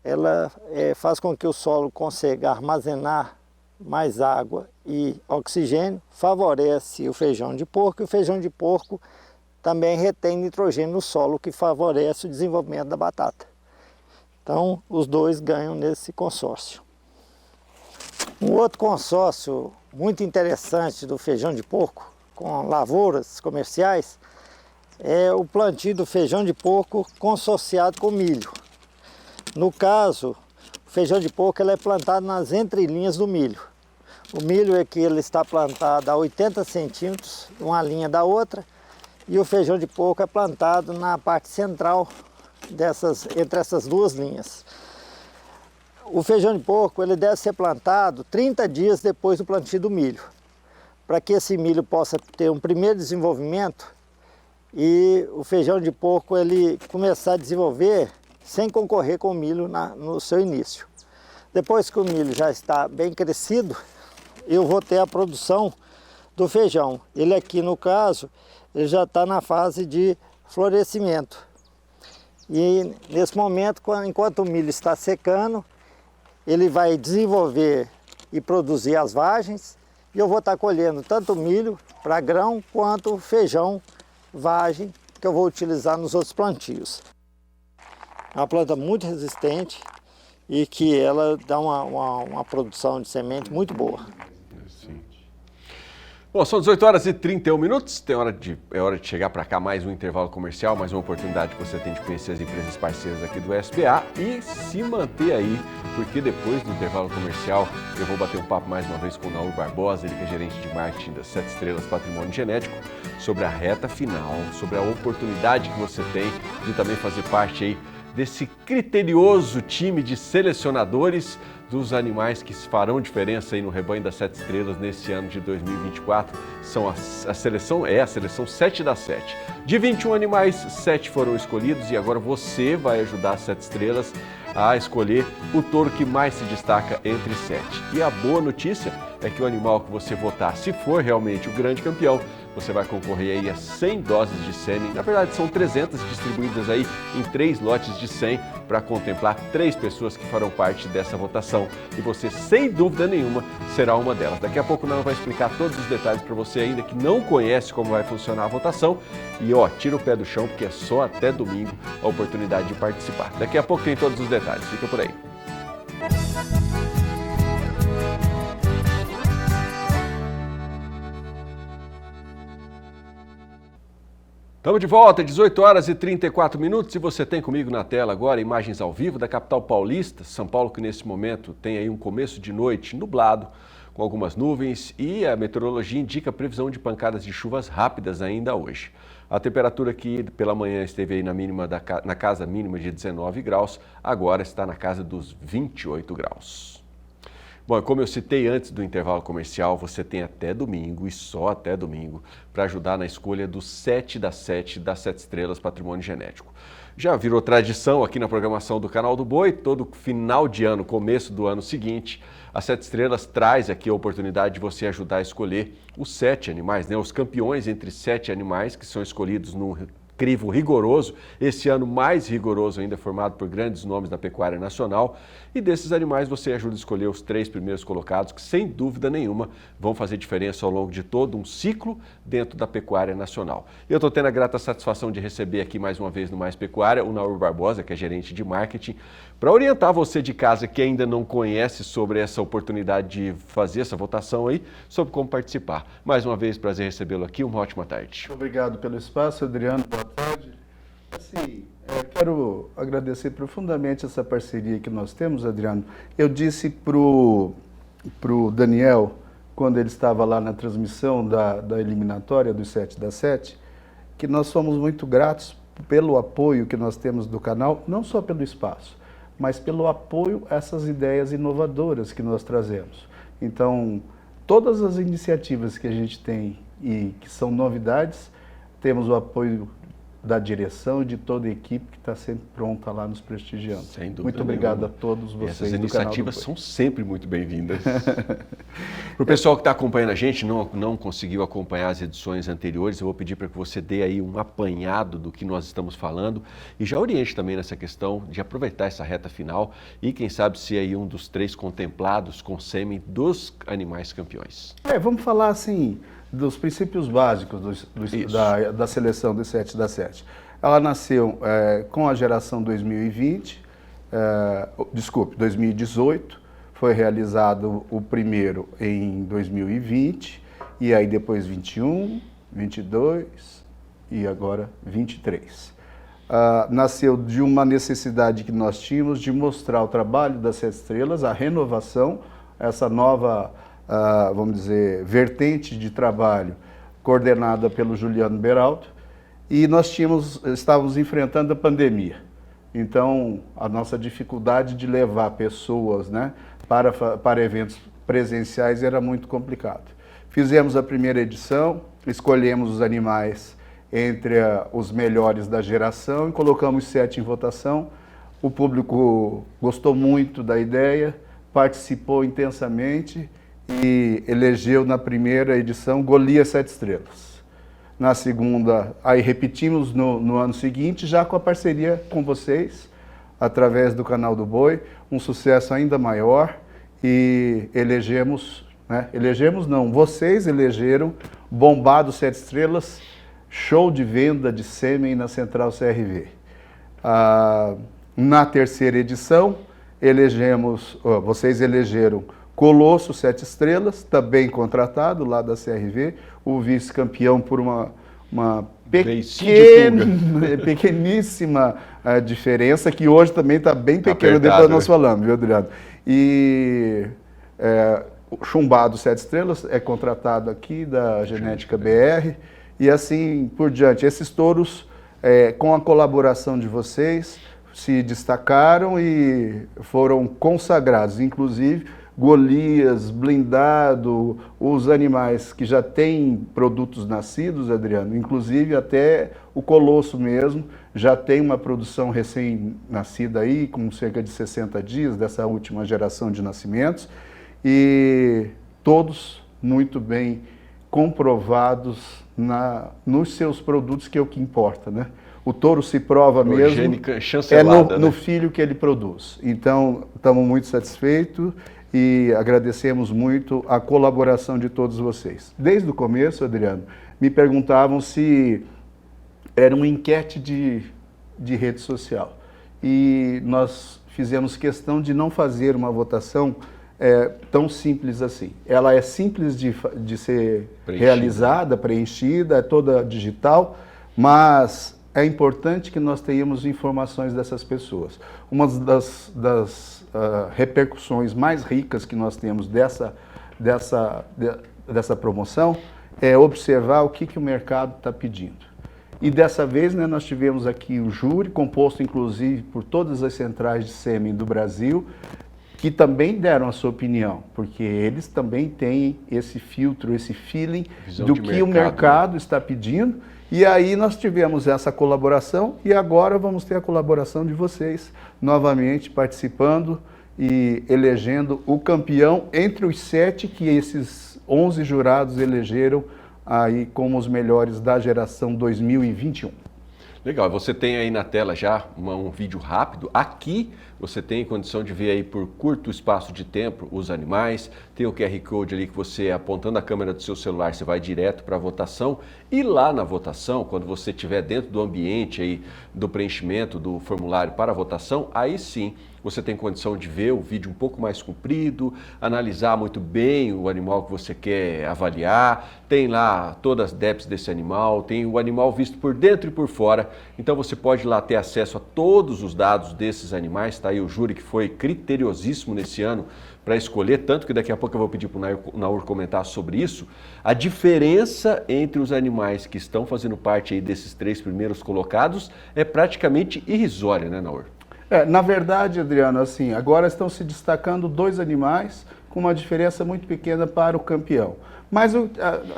ela faz com que o solo consiga armazenar mais água e oxigênio, favorece o feijão de porco, e o feijão de porco também retém nitrogênio no solo, que favorece o desenvolvimento da batata. Então, os dois ganham nesse consórcio. Um outro consórcio muito interessante do feijão de porco, com lavouras comerciais, é o plantio do feijão de porco consorciado com milho. No caso, o feijão de porco ele é plantado nas entrelinhas do milho. O milho é que ele está plantado a 80 centímetros, uma linha da outra, e o feijão de porco é plantado na parte central entre essas duas linhas. O feijão de porco ele deve ser plantado 30 dias depois do plantio do milho, para que esse milho possa ter um primeiro desenvolvimento e o feijão de porco ele começar a desenvolver sem concorrer com o milho no seu início. Depois que o milho já está bem crescido, eu vou ter a produção do feijão. Ele aqui, no caso, ele já está na fase de florescimento. E nesse momento, enquanto o milho está secando, ele vai desenvolver e produzir as vagens, e eu vou estar colhendo tanto o milho para grão quanto o feijão vagem que eu vou utilizar nos outros plantios. É uma planta muito resistente e que ela dá uma produção de semente muito boa. Bom, são 18 horas e 31 minutos, é hora de chegar para cá mais um intervalo comercial, mais uma oportunidade que você tem de conhecer as empresas parceiras aqui do SBA e se manter aí, porque depois do intervalo comercial eu vou bater um papo mais uma vez com o Naur Barbosa, ele que é gerente de marketing das 7 Estrelas Patrimônio Genético, sobre a reta final, sobre a oportunidade que você tem de também fazer parte aí desse criterioso time de selecionadores dos animais que farão diferença aí no rebanho das 7 Estrelas nesse ano de 2024. São a seleção 7 das 7. De 21 animais, 7 foram escolhidos e agora você vai ajudar as 7 Estrelas a escolher o touro que mais se destaca entre 7. E a boa notícia é que o animal que você votar, se for realmente o grande campeão, você vai concorrer aí a 100 doses de sêmen. Na verdade, são 300 distribuídas aí em 3 lotes de 100 para contemplar 3 pessoas que farão parte dessa votação. E você, sem dúvida nenhuma, será uma delas. Daqui a pouco nós vamos explicar todos os detalhes para você ainda que não conhece como vai funcionar a votação. E tira o pé do chão, porque é só até domingo a oportunidade de participar. Daqui a pouco tem todos os detalhes. Fica por aí. Estamos de volta, 18 horas e 34 minutos e você tem comigo na tela agora imagens ao vivo da capital paulista, São Paulo, que nesse momento tem aí um começo de noite nublado, com algumas nuvens e a meteorologia indica previsão de pancadas de chuvas rápidas ainda hoje. A temperatura aqui pela manhã esteve aí na casa mínima de 19 graus, agora está na casa dos 28 graus. Bom, como eu citei antes do intervalo comercial, você tem até domingo e só até domingo para ajudar na escolha dos 7 das 7 Estrelas Patrimônio Genético. Já virou tradição aqui na programação do Canal do Boi, todo final de ano, começo do ano seguinte, a 7 Estrelas traz aqui a oportunidade de você ajudar a escolher os 7 animais, os campeões entre 7 animais que são escolhidos num crivo rigoroso, esse ano mais rigoroso ainda, formado por grandes nomes da pecuária nacional. E desses animais você ajuda a escolher os 3 primeiros colocados, que sem dúvida nenhuma vão fazer diferença ao longo de todo um ciclo dentro da pecuária nacional. Eu estou tendo a grata satisfação de receber aqui mais uma vez no Mais Pecuária o Naur Barbosa, que é gerente de marketing, para orientar você de casa que ainda não conhece sobre essa oportunidade de fazer essa votação aí, sobre como participar. Mais uma vez, prazer recebê-lo aqui, uma ótima tarde. Obrigado pelo espaço, Adriano, boa tarde. Assim, quero agradecer profundamente essa parceria que nós temos, Adriano. Eu disse pro Daniel, quando ele estava lá na transmissão da eliminatória dos 7 das 7, que nós somos muito gratos pelo apoio que nós temos do canal, não só pelo espaço, mas pelo apoio a essas ideias inovadoras que nós trazemos. Então, todas as iniciativas que a gente tem e que são novidades, temos o apoio da direção e de toda a equipe que está sempre pronta lá nos prestigiando. Sem dúvida muito obrigado nenhuma. A todos vocês. Essas iniciativas são sempre muito bem-vindas. Para o pessoal que está acompanhando a gente, não conseguiu acompanhar as edições anteriores, eu vou pedir para que você dê aí um apanhado do que nós estamos falando e já oriente também nessa questão de aproveitar essa reta final e quem sabe ser aí um dos 3 contemplados com sêmen dos animais campeões. Vamos falar assim dos princípios básicos da seleção do 7 da 7. Ela nasceu com a geração 2020, 2018, foi realizado o primeiro em 2020, e aí depois 21, 22 e agora 23. Nasceu de uma necessidade que nós tínhamos de mostrar o trabalho das 7 estrelas, a renovação, essa nova vamos dizer, vertente de trabalho coordenada pelo Juliano Beraldo, e nós estávamos enfrentando a pandemia. Então, a nossa dificuldade de levar pessoas, né, para eventos presenciais era muito complicado. Fizemos a primeira edição, escolhemos os animais entre os melhores da geração e colocamos 7 em votação. O público gostou muito da ideia, participou intensamente e elegeu na primeira edição Golias 7 estrelas. Na segunda, aí repetimos no ano seguinte, já com a parceria com vocês, através do Canal do Boi, um sucesso ainda maior, e vocês elegeram Bombado 7 estrelas, show de venda de sêmen na Central CRV. Na terceira edição, vocês elegeram Colosso 7 estrelas, também contratado lá da CRV, o vice-campeão por uma pequeníssima diferença, que hoje também está bem pequeno, depois nós falamos, viu, Adriano? E o Chumbado 7 estrelas é contratado aqui da Genética BR, e assim por diante. Esses touros, com a colaboração de vocês, se destacaram e foram consagrados, inclusive Golias, Blindado, os animais que já têm produtos nascidos, Adriano, inclusive até o Colosso mesmo, já tem uma produção recém-nascida aí, com cerca de 60 dias, dessa última geração de nascimentos, e todos muito bem comprovados nos seus produtos, que é o que importa, né? O touro se prova mesmo no filho que ele produz. Então, estamos muito satisfeitos e agradecemos muito a colaboração de todos vocês. Desde o começo, Adriano, me perguntavam se era uma enquete de rede social. E nós fizemos questão de não fazer uma votação tão simples assim. Ela é simples de ser realizada, preenchida, é toda digital, mas é importante que nós tenhamos informações dessas pessoas. Uma das repercussões mais ricas que nós temos dessa promoção é observar o que o mercado está pedindo. E dessa vez, né, nós tivemos aqui o júri, composto inclusive por todas as centrais de sêmen do Brasil, que também deram a sua opinião, porque eles também têm esse filtro, esse feeling do que o mercado está pedindo. E aí nós tivemos essa colaboração e agora vamos ter a colaboração de vocês novamente participando e elegendo o campeão entre os 7 que esses 11 jurados elegeram aí como os melhores da geração 2021. Legal, você tem aí na tela já um vídeo rápido. Aqui você tem condição de ver aí por curto espaço de tempo os animais. Tem o QR Code ali que você, apontando a câmera do seu celular, você vai direto para a votação. E lá na votação, quando você estiver dentro do ambiente aí do preenchimento do formulário para a votação, aí sim você tem condição de ver o vídeo um pouco mais comprido, analisar muito bem o animal que você quer avaliar, tem lá todas as DEPs desse animal, tem o animal visto por dentro e por fora, então você pode lá ter acesso a todos os dados desses animais, tá aí o júri que foi criteriosíssimo nesse ano para escolher, tanto que daqui a pouco eu vou pedir para o Naur comentar sobre isso, a diferença entre os animais que estão fazendo parte aí desses 3 primeiros colocados é praticamente irrisória, né, Naur? Na verdade, Adriano, assim, agora estão se destacando 2 animais com uma diferença muito pequena para o campeão. Mas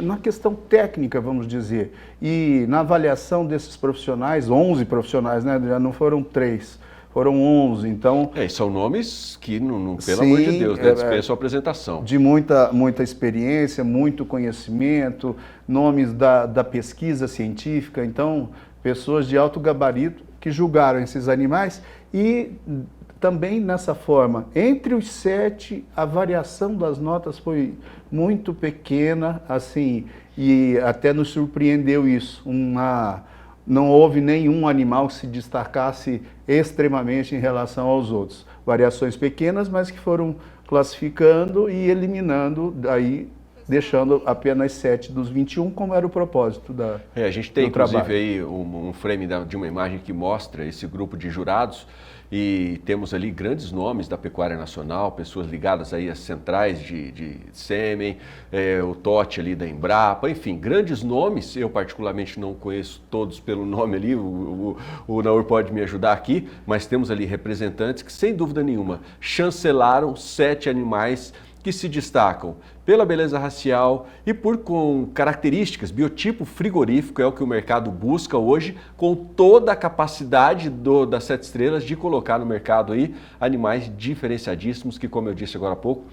na questão técnica, vamos dizer, e na avaliação desses profissionais, 11 profissionais, né, Adriano, não foram 3, foram 11, então... E são nomes que, pelo amor de Deus, né, dispensam a apresentação. De muita experiência, muito conhecimento, nomes da pesquisa científica, então, pessoas de alto gabarito que julgaram esses animais e também nessa forma, entre os 7, a variação das notas foi muito pequena, assim, e até nos surpreendeu isso. Não houve nenhum animal que se destacasse extremamente em relação aos outros. Variações pequenas, mas que foram classificando e eliminando, daí deixando apenas 7 dos 21, como era o propósito da A gente tem, trabalho. inclusive, aí um frame de uma imagem que mostra esse grupo de jurados e temos ali grandes nomes da pecuária nacional, pessoas ligadas aí às centrais de sêmen, o Totti ali da Embrapa, enfim, grandes nomes. Eu particularmente não conheço todos pelo nome ali, o Naur pode me ajudar aqui, mas temos ali representantes que, sem dúvida nenhuma, chancelaram 7 animais que se destacam pela beleza racial e com características, biotipo frigorífico, é o que o mercado busca hoje, com toda a capacidade das 7 estrelas de colocar no mercado aí animais diferenciadíssimos que, como eu disse agora há pouco,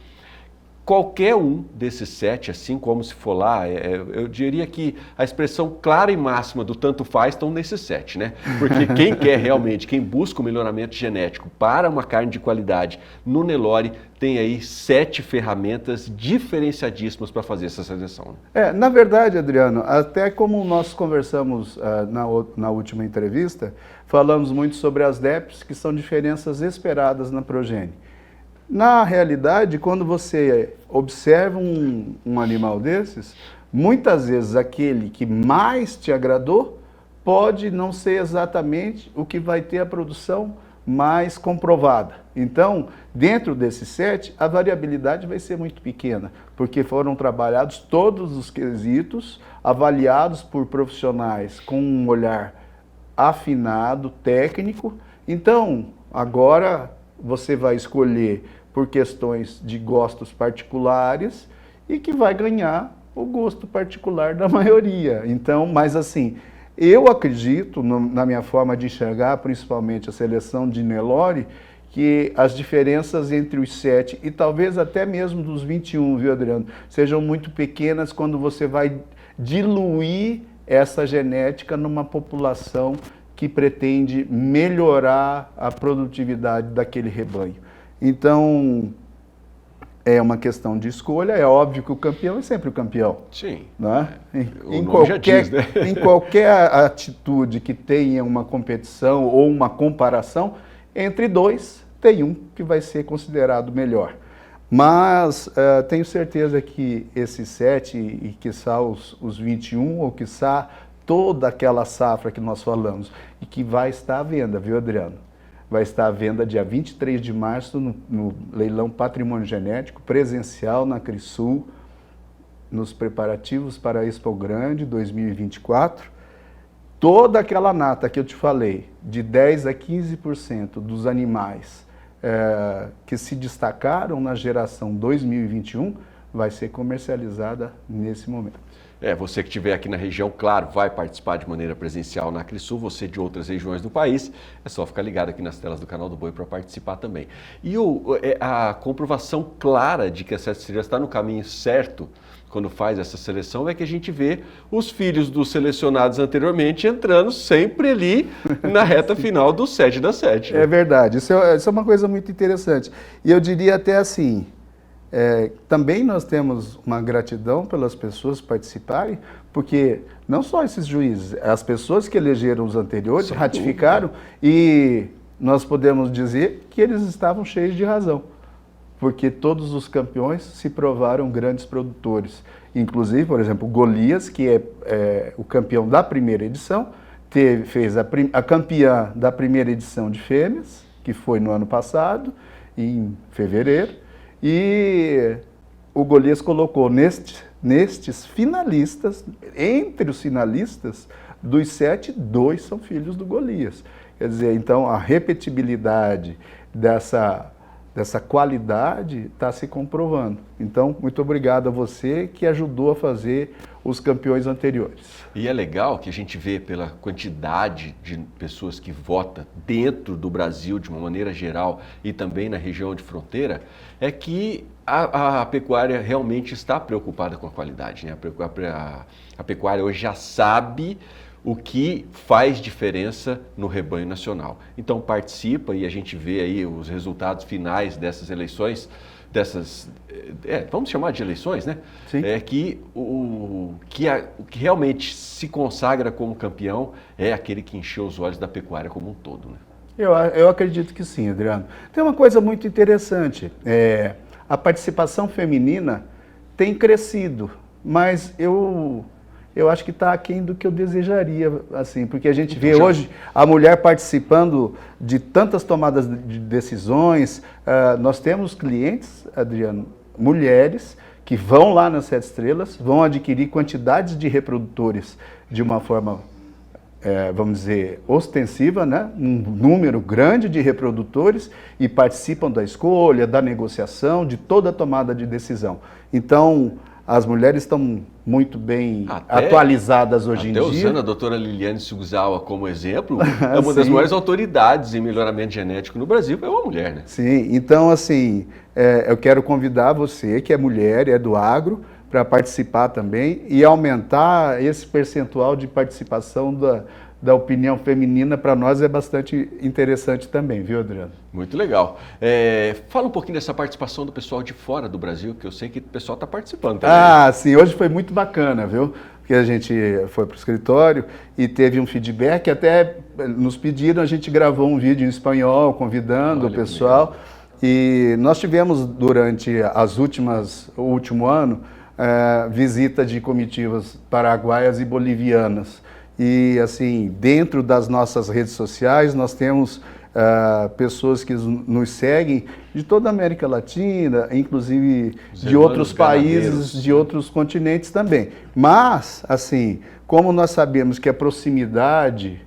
qualquer um desses 7, assim como se for lá, eu diria que a expressão clara e máxima do tanto faz estão nesses 7, né? Porque quem quer realmente, quem busca o melhoramento genético para uma carne de qualidade no Nelore, tem aí 7 ferramentas diferenciadíssimas para fazer essa seleção. Na verdade, Adriano, até como nós conversamos na última entrevista, falamos muito sobre as DEPs, que são diferenças esperadas na progênie. Na realidade, quando você observa um animal desses, muitas vezes aquele que mais te agradou pode não ser exatamente o que vai ter a produção mais comprovada. Então, dentro desses 7, a variabilidade vai ser muito pequena, porque foram trabalhados todos os quesitos, avaliados por profissionais com um olhar afinado, técnico. Então, agora você vai escolher por questões de gostos particulares e que vai ganhar o gosto particular da maioria. Então, mas assim, eu acredito, na minha forma de enxergar, principalmente a seleção de Nelore, que as diferenças entre os 7 e talvez até mesmo dos 21, viu, Adriano, sejam muito pequenas quando você vai diluir essa genética numa população que pretende melhorar a produtividade daquele rebanho. Então, é uma questão de escolha, é óbvio que o campeão é sempre o campeão. Sim. Né? Em qualquer atitude que tenha uma competição ou uma comparação, entre 2, tem um que vai ser considerado melhor. Mas tenho certeza que esses 7, e quiçá os 21, ou quiçá toda aquela safra que nós falamos, e que vai estar à venda, viu, Adriano? Vai estar à venda dia 23 de março no leilão Patrimônio Genético, presencial na Crisul, nos preparativos para a Expo Grande 2024. Toda aquela nata que eu te falei, de 10% a 15% dos animais que se destacaram na geração 2021, vai ser comercializada nesse momento. Você que estiver aqui na região, claro, vai participar de maneira presencial na Crisul, você de outras regiões do país, é só ficar ligado aqui nas telas do canal do Boi para participar também. E a comprovação clara de que a 7 estrelas está no caminho certo, quando faz essa seleção, é que a gente vê os filhos dos selecionados anteriormente entrando sempre ali na reta final do 7 da 7. É verdade, isso é uma coisa muito interessante. E eu diria até assim, também nós temos uma gratidão pelas pessoas participarem, porque não só esses juízes, as pessoas que elegeram os anteriores ratificaram e nós podemos dizer que eles estavam cheios de razão, porque todos os campeões se provaram grandes produtores. Inclusive, por exemplo, Golias, que é o campeão da primeira edição, fez a campeã da primeira edição de fêmeas que foi no ano passado, em fevereiro, e o Golias colocou nestes finalistas, entre os finalistas, dos 7, 2 são filhos do Golias. Quer dizer, então a repetibilidade dessa qualidade está se comprovando. Então, muito obrigado a você que ajudou a fazer os campeões anteriores. E é legal que a gente vê pela quantidade de pessoas que votam dentro do Brasil, de uma maneira geral, e também na região de fronteira, é que a pecuária realmente está preocupada com a qualidade, né? A pecuária hoje já sabe o que faz diferença no rebanho nacional. Então participa e a gente vê aí os resultados finais dessas eleições, vamos chamar de eleições, né? Sim. O que realmente se consagra como campeão é aquele que encheu os olhos da pecuária como um todo, né? Eu acredito que sim, Adriano. Tem uma coisa muito interessante, a participação feminina tem crescido, mas eu acho que está aquém do que eu desejaria, assim, porque a gente vê hoje a mulher participando de tantas tomadas de decisões. Nós temos clientes, Adriano, mulheres, que vão lá nas 7 Estrelas, vão adquirir quantidades de reprodutores de uma forma, vamos dizer, ostensiva, né? Um número grande de reprodutores e participam da escolha, da negociação, de toda a tomada de decisão. Então, as mulheres estão muito bem atualizadas hoje em dia. Usando a doutora Liliane Suguzawa como exemplo, é uma das maiores autoridades em melhoramento genético no Brasil, é uma mulher, né? Sim, então assim, eu quero convidar você, que é mulher, é do agro, para participar também e aumentar esse percentual de participação da opinião feminina. Para nós é bastante interessante também, viu, Adriano? Muito legal. Fala um pouquinho dessa participação do pessoal de fora do Brasil, que eu sei que o pessoal está participando também. Sim, hoje foi muito bacana, viu? Porque a gente foi para o escritório e teve um feedback, até nos pediram, a gente gravou um vídeo em espanhol, convidando o pessoal. E nós tivemos durante o último ano, visita de comitivas paraguaias e bolivianas. E assim, dentro das nossas redes sociais, nós temos pessoas que nos seguem de toda a América Latina, inclusive de outros países, de outros continentes também. Mas, assim, como nós sabemos que a proximidade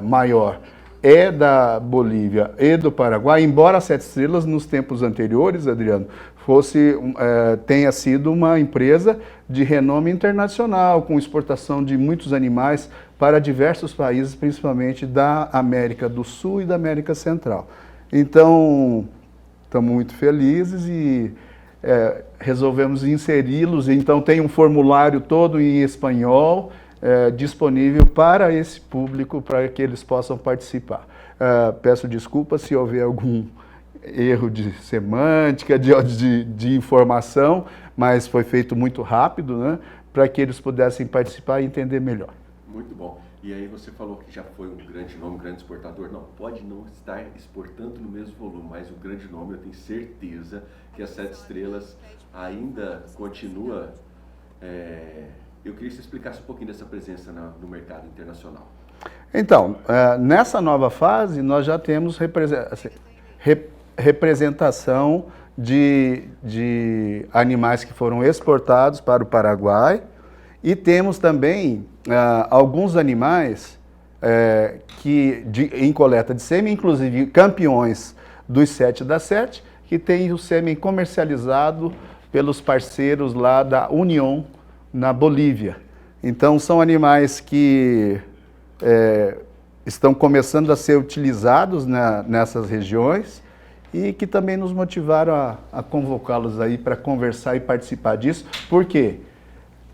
maior é da Bolívia e do Paraguai, embora a 7 Estrelas nos tempos anteriores, Adriano, tenha sido uma empresa de renome internacional, com exportação de muitos animais para diversos países, principalmente da América do Sul e da América Central. Então, estamos muito felizes e resolvemos inseri-los. Então, tem um formulário todo em espanhol disponível para esse público, para que eles possam participar. Peço desculpas se houver algum erro de semântica, de informação, mas foi feito muito rápido, né, para que eles pudessem participar e entender melhor. Muito bom. E aí você falou que já foi um grande nome, um grande exportador. Não, pode não estar exportando no mesmo volume, mas o grande nome, eu tenho certeza que a 7 Estrelas ainda continua. Eu queria que você explicasse um pouquinho dessa presença no mercado internacional. Então, nessa nova fase, nós já temos representação de animais que foram exportados para o Paraguai e temos também alguns animais em coleta de sêmen, inclusive campeões dos 7 da 7, que têm o sêmen comercializado pelos parceiros lá da União na Bolívia. Então são animais que estão começando a ser utilizados nessas regiões e que também nos motivaram a convocá-los aí para conversar e participar disso. Por quê?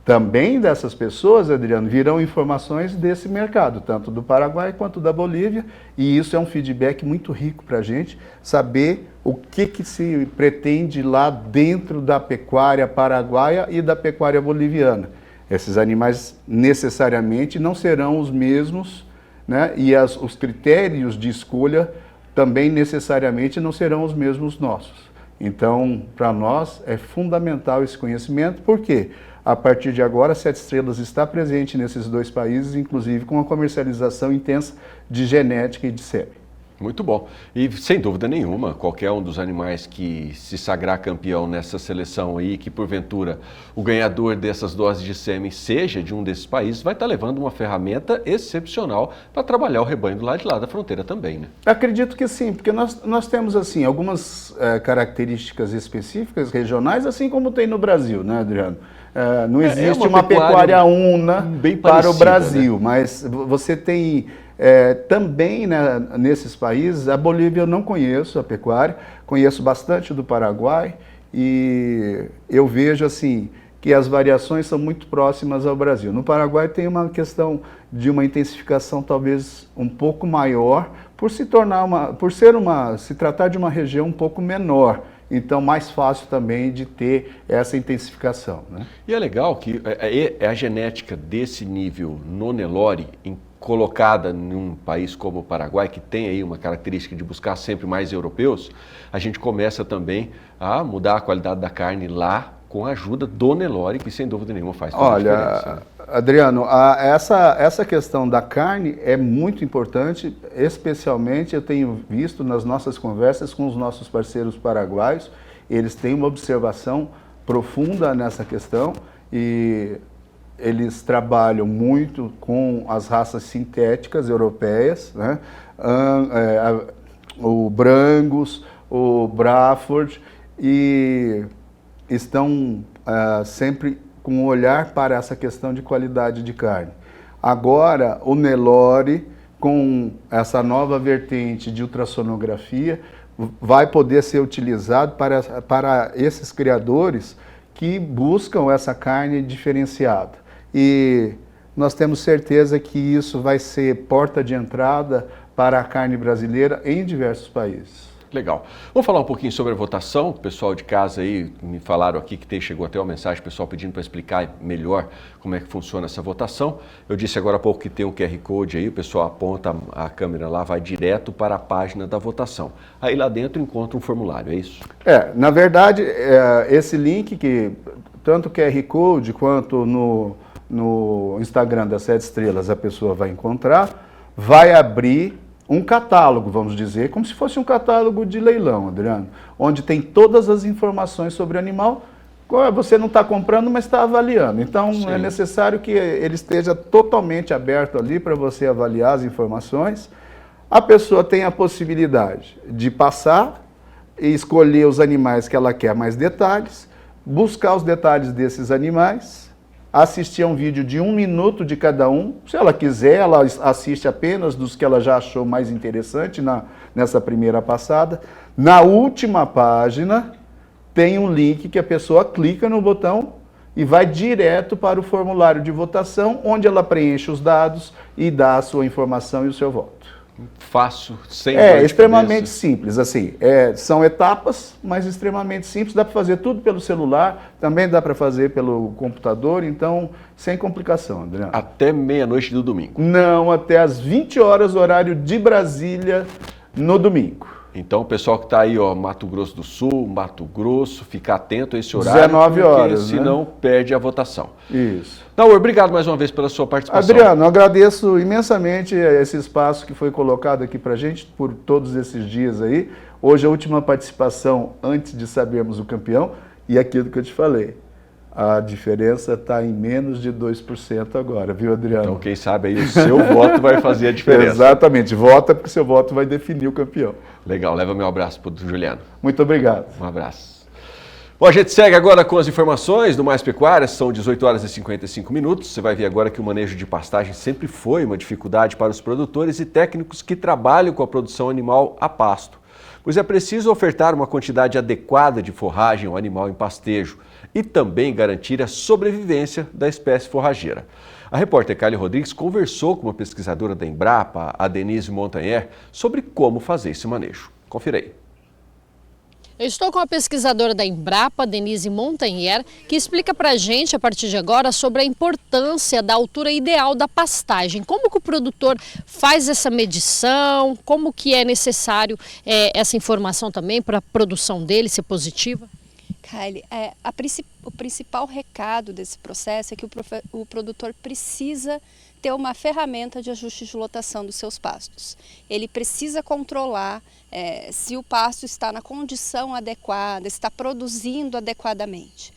Também dessas pessoas, Adriano, virão informações desse mercado, tanto do Paraguai quanto da Bolívia, e isso é um feedback muito rico para a gente, saber o que se pretende lá dentro da pecuária paraguaia e da pecuária boliviana. Esses animais necessariamente não serão os mesmos, né? E os critérios de escolha também necessariamente não serão os mesmos nossos. Então, para nós é fundamental esse conhecimento, porque a partir de agora a 7 Estrelas está presente nesses dois países, inclusive com a comercialização intensa de genética e de sêmen. Muito bom. E sem dúvida nenhuma, qualquer um dos animais que se sagrar campeão nessa seleção aí, que porventura o ganhador dessas doses de sêmen seja de um desses países, vai estar levando uma ferramenta excepcional para trabalhar o rebanho do lado de lá da fronteira também, né? Acredito que sim, porque nós temos assim algumas características específicas regionais, assim como tem no Brasil, né, Adriano? Não existe uma pecuária una para o Brasil, né? Mas você tem também, né, nesses países, a Bolívia eu não conheço a pecuária, conheço bastante do Paraguai e eu vejo assim que as variações são muito próximas ao Brasil. No Paraguai tem uma questão de uma intensificação talvez um pouco maior por se tratar de uma região um pouco menor. Então, mais fácil também de ter essa intensificação, né? E é legal que a genética desse nível no Nelore, colocada num país como o Paraguai, que tem aí uma característica de buscar sempre mais europeus, a gente começa também a mudar a qualidade da carne lá com a ajuda do Nelore, que sem dúvida nenhuma faz toda a diferença. Olha, Adriano, essa questão da carne é muito importante, especialmente eu tenho visto nas nossas conversas com os nossos parceiros paraguaios, eles têm uma observação profunda nessa questão e eles trabalham muito com as raças sintéticas europeias, né? O Brangus, o Braford, e estão sempre com um olhar para essa questão de qualidade de carne. Agora, o Nelore, com essa nova vertente de ultrassonografia, vai poder ser utilizado para esses criadores que buscam essa carne diferenciada. E nós temos certeza que isso vai ser porta de entrada para a carne brasileira em diversos países. Legal. Vamos falar um pouquinho sobre a votação. O pessoal de casa aí me falaram aqui que chegou até uma mensagem, o pessoal pedindo para explicar melhor como é que funciona essa votação. Eu disse agora há pouco que tem um QR Code aí, o pessoal aponta a câmera lá, vai direto para a página da votação. Aí lá dentro encontra um formulário, é isso? Na verdade, esse link que tanto o QR Code quanto no Instagram das 7 Estrelas a pessoa vai encontrar, vai abrir um catálogo, vamos dizer, como se fosse um catálogo de leilão, Adriano, onde tem todas as informações sobre o animal. Você não está comprando, mas está avaliando. Então, sim, é necessário que ele esteja totalmente aberto ali para você avaliar as informações. A pessoa tem a possibilidade de passar e escolher os animais que ela quer mais detalhes, buscar os detalhes desses animais, assistir a um vídeo de 1 minuto de cada um. Se ela quiser, ela assiste apenas dos que ela já achou mais interessante nessa primeira passada. Na última página, tem um link que a pessoa clica no botão e vai direto para o formulário de votação, onde ela preenche os dados e dá a sua informação e o seu voto. Fácil, sem dor de extremamente cabeça. simples, assim, são etapas, mas extremamente simples, dá para fazer tudo pelo celular, também dá para fazer pelo computador, então, sem complicação, Adriano. Até meia-noite do domingo? Não, até às 20 horas, horário de Brasília, no domingo. Então, o pessoal que está aí, ó, Mato Grosso do Sul, Mato Grosso, fica atento a esse horário, 19 horas, porque senão perde a votação. Isso. Naor, obrigado mais uma vez pela sua participação. Adriano, eu agradeço imensamente esse espaço que foi colocado aqui para a gente por todos esses dias aí. Hoje a última participação antes de sabermos o campeão e aquilo que eu te falei. A diferença está em menos de 2% agora, viu, Adriano? Então, quem sabe aí o seu voto vai fazer a diferença. Exatamente, vota porque seu voto vai definir o campeão. Legal, leva meu abraço para o Juliano. Muito obrigado. Um abraço. Bom, a gente segue agora com as informações do Mais Pecuária, são 18 horas e 55 minutos. Você vai ver agora que o manejo de pastagem sempre foi uma dificuldade para os produtores e técnicos que trabalham com a produção animal a pasto, pois é preciso ofertar uma quantidade adequada de forragem ao animal em pastejo e também garantir a sobrevivência da espécie forrageira. A repórter Kylie Rodrigues conversou com uma pesquisadora da Embrapa, a Denise Montanher, sobre como fazer esse manejo. Confira aí. Eu estou com a pesquisadora da Embrapa, Denise Montanher, que explica para a gente, a partir de agora, sobre a importância da altura ideal da pastagem. Como que o produtor faz essa medição, como que é necessário essa informação também para a produção dele ser positiva? Kylie, o principal recado desse processo é que o produtor precisa ter uma ferramenta de ajuste de lotação dos seus pastos. Ele precisa controlar se o pasto está na condição adequada, está produzindo adequadamente.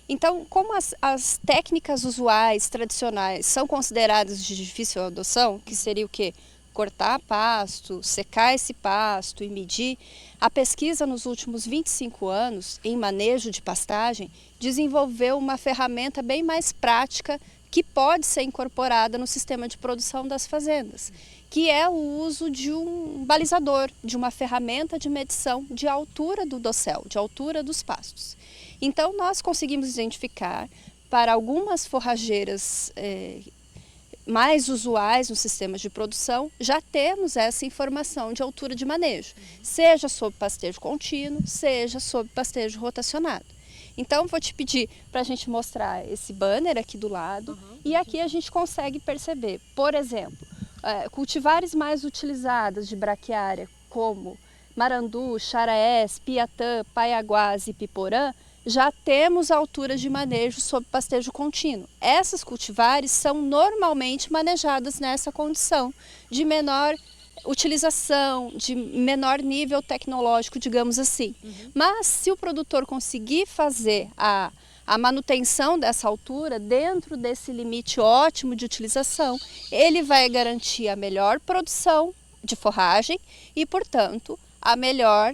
Então, como as técnicas usuais, tradicionais, são consideradas de difícil adoção, que seria o quê? Cortar pasto, secar esse pasto e medir, a pesquisa nos últimos 25 anos em manejo de pastagem desenvolveu uma ferramenta bem mais prática que pode ser incorporada no sistema de produção das fazendas, que é o uso de um balizador, de uma ferramenta de medição de altura do dossel, de altura dos pastos. Então, nós conseguimos identificar para algumas forrageiras mais usuais no sistema de produção, já temos essa informação de altura de manejo, seja sob pastejo contínuo, seja sob pastejo rotacionado. Então, vou te pedir para a gente mostrar esse banner aqui do lado, e aqui a gente consegue perceber, por exemplo, cultivares mais utilizadas de braquiária, como marandu, charaés, piatã, paiaguás e piporã, já temos alturas de manejo sob pastejo contínuo. Essas cultivares são normalmente manejadas nessa condição de menor utilização, de menor nível tecnológico, digamos assim. Mas se o produtor conseguir fazer a manutenção dessa altura dentro desse limite ótimo de utilização, ele vai garantir a melhor produção de forragem e, portanto, a melhor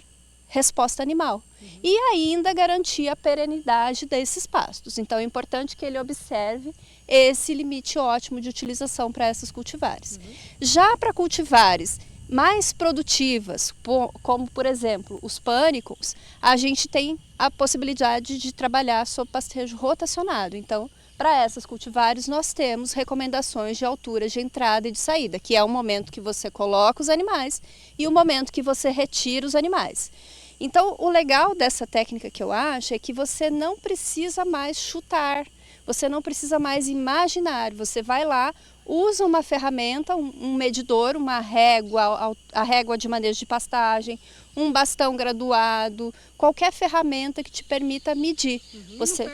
resposta animal. E ainda garantir a perenidade desses pastos. Então é importante que ele observe esse limite ótimo de utilização para essas cultivares. Já para cultivares mais produtivas, como por exemplo os pânicos, a gente tem a possibilidade de trabalhar sob pastejo rotacionado. Então, para essas cultivares nós temos recomendações de alturas de entrada e de saída, que é o momento que você coloca os animais e o momento que você retira os animais. Então, o legal dessa técnica que eu acho é que você não precisa mais chutar, você não precisa mais imaginar, você vai lá, usa uma ferramenta, um medidor, uma régua, a régua de manejo de pastagem, um bastão graduado, qualquer ferramenta que te permita medir. Você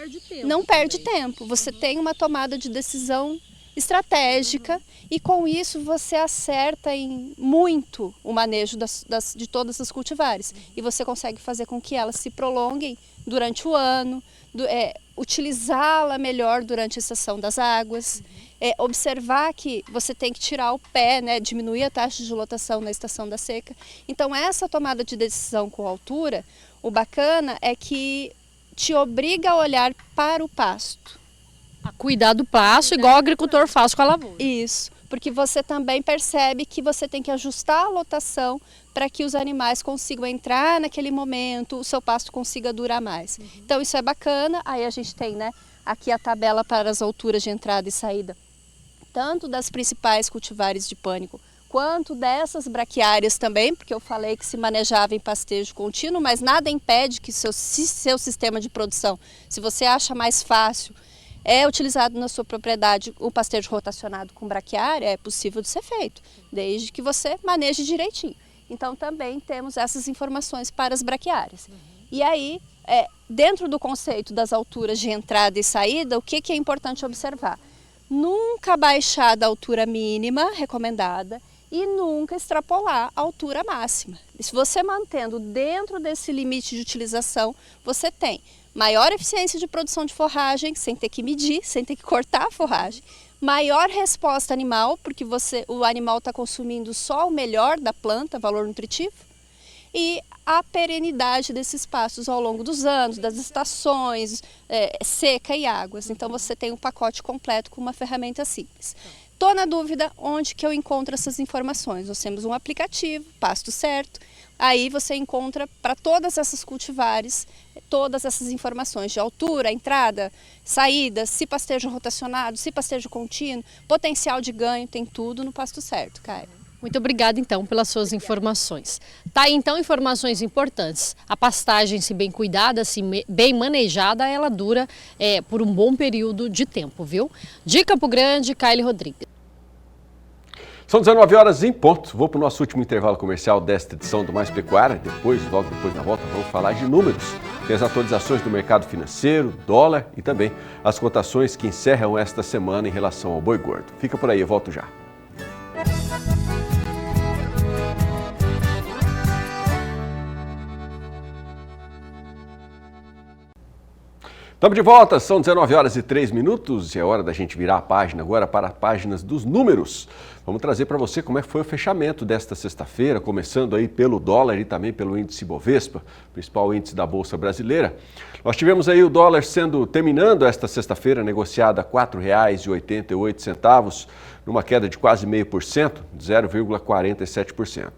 não perde tempo, você tem uma tomada de decisão estratégica e com isso você acerta em muito o manejo de todas as cultivares e você consegue fazer com que elas se prolonguem durante o ano, utilizá-la melhor durante a estação das águas, observar que você tem que tirar o pé, né, diminuir a taxa de lotação na estação da seca. Então essa tomada de decisão com altura, o bacana é que te obriga a olhar para o pasto. A cuidar do pasto, igual o agricultor faz com a lavoura. Isso, porque você também percebe que você tem que ajustar a lotação para que os animais consigam entrar naquele momento, o seu pasto consiga durar mais. Então isso é bacana, aí a gente tem, né, aqui a tabela para as alturas de entrada e saída, tanto das principais cultivares de pânico, quanto dessas braquiárias também, porque eu falei que se manejava em pastejo contínuo, mas nada impede que seu sistema de produção, se você acha mais fácil, é utilizado na sua propriedade o pastejo rotacionado com braquiária, é possível de ser feito, desde que você maneje direitinho. Então também temos essas informações para as braquiárias. E aí, dentro do conceito das alturas de entrada e saída, o que é importante observar? Nunca baixar da altura mínima recomendada e nunca extrapolar a altura máxima. E se você mantendo dentro desse limite de utilização, você tem maior eficiência de produção de forragem, sem ter que medir, sem ter que cortar a forragem, maior resposta animal, porque o animal está consumindo só o melhor da planta, valor nutritivo, e a perenidade desses pastos ao longo dos anos, das estações, seca e águas. Então você tem um pacote completo com uma ferramenta simples. Estou na dúvida onde que eu encontro essas informações. Nós temos um aplicativo, Pasto Certo. Aí você encontra para todas essas cultivares, todas essas informações de altura, entrada, saída, se pastejo rotacionado, se pastejo contínuo, potencial de ganho, tem tudo no Pasto Certo, Caio. Muito obrigada, então, pelas suas informações. Tá aí, então, informações importantes. A pastagem, se bem cuidada, se bem manejada, ela dura por um bom período de tempo, viu? De Campo Grande, Kaile Rodrigues. São 19 horas em ponto. Vou para o nosso último intervalo comercial desta edição do Mais Pecuária. Logo depois na volta, vamos falar de números. Tem as atualizações do mercado financeiro, dólar e também as cotações que encerram esta semana em relação ao boi gordo. Fica por aí, eu volto já. Estamos de volta, são 19 horas e 3 minutos e é hora da gente virar a página agora para as páginas dos números. Vamos trazer para você como é que foi o fechamento desta sexta-feira, começando aí pelo dólar e também pelo índice Bovespa, principal índice da Bolsa Brasileira. Nós tivemos aí o dólar terminando esta sexta-feira negociado a R$ 4,88, numa queda de quase 0,5%, 0,47%.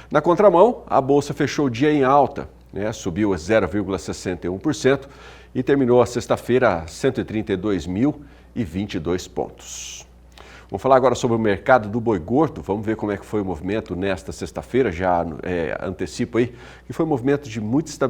Na contramão, a Bolsa fechou o dia em alta, subiu a 0,61%. E terminou a sexta-feira a 132.022 pontos. Vamos falar agora sobre o mercado do boi gordo. Vamos ver como é que foi o movimento nesta sexta-feira. Já antecipo aí que foi um movimento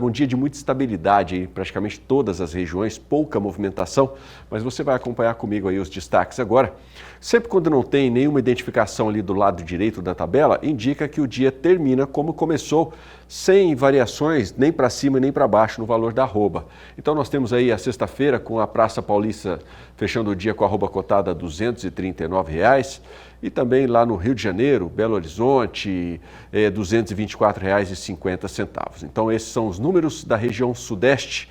um dia de muita estabilidade em praticamente todas as regiões, pouca movimentação, mas você vai acompanhar comigo aí os destaques agora. Sempre quando não tem nenhuma identificação ali do lado direito da tabela, indica que o dia termina como começou, sem variações nem para cima nem para baixo no valor da arroba. Então nós temos aí a sexta-feira com a Praça Paulista fechando o dia com a arroba cotada a R$ 239,00 e também lá no Rio de Janeiro, Belo Horizonte, R$ 224,50. Então esses são os números da região sudeste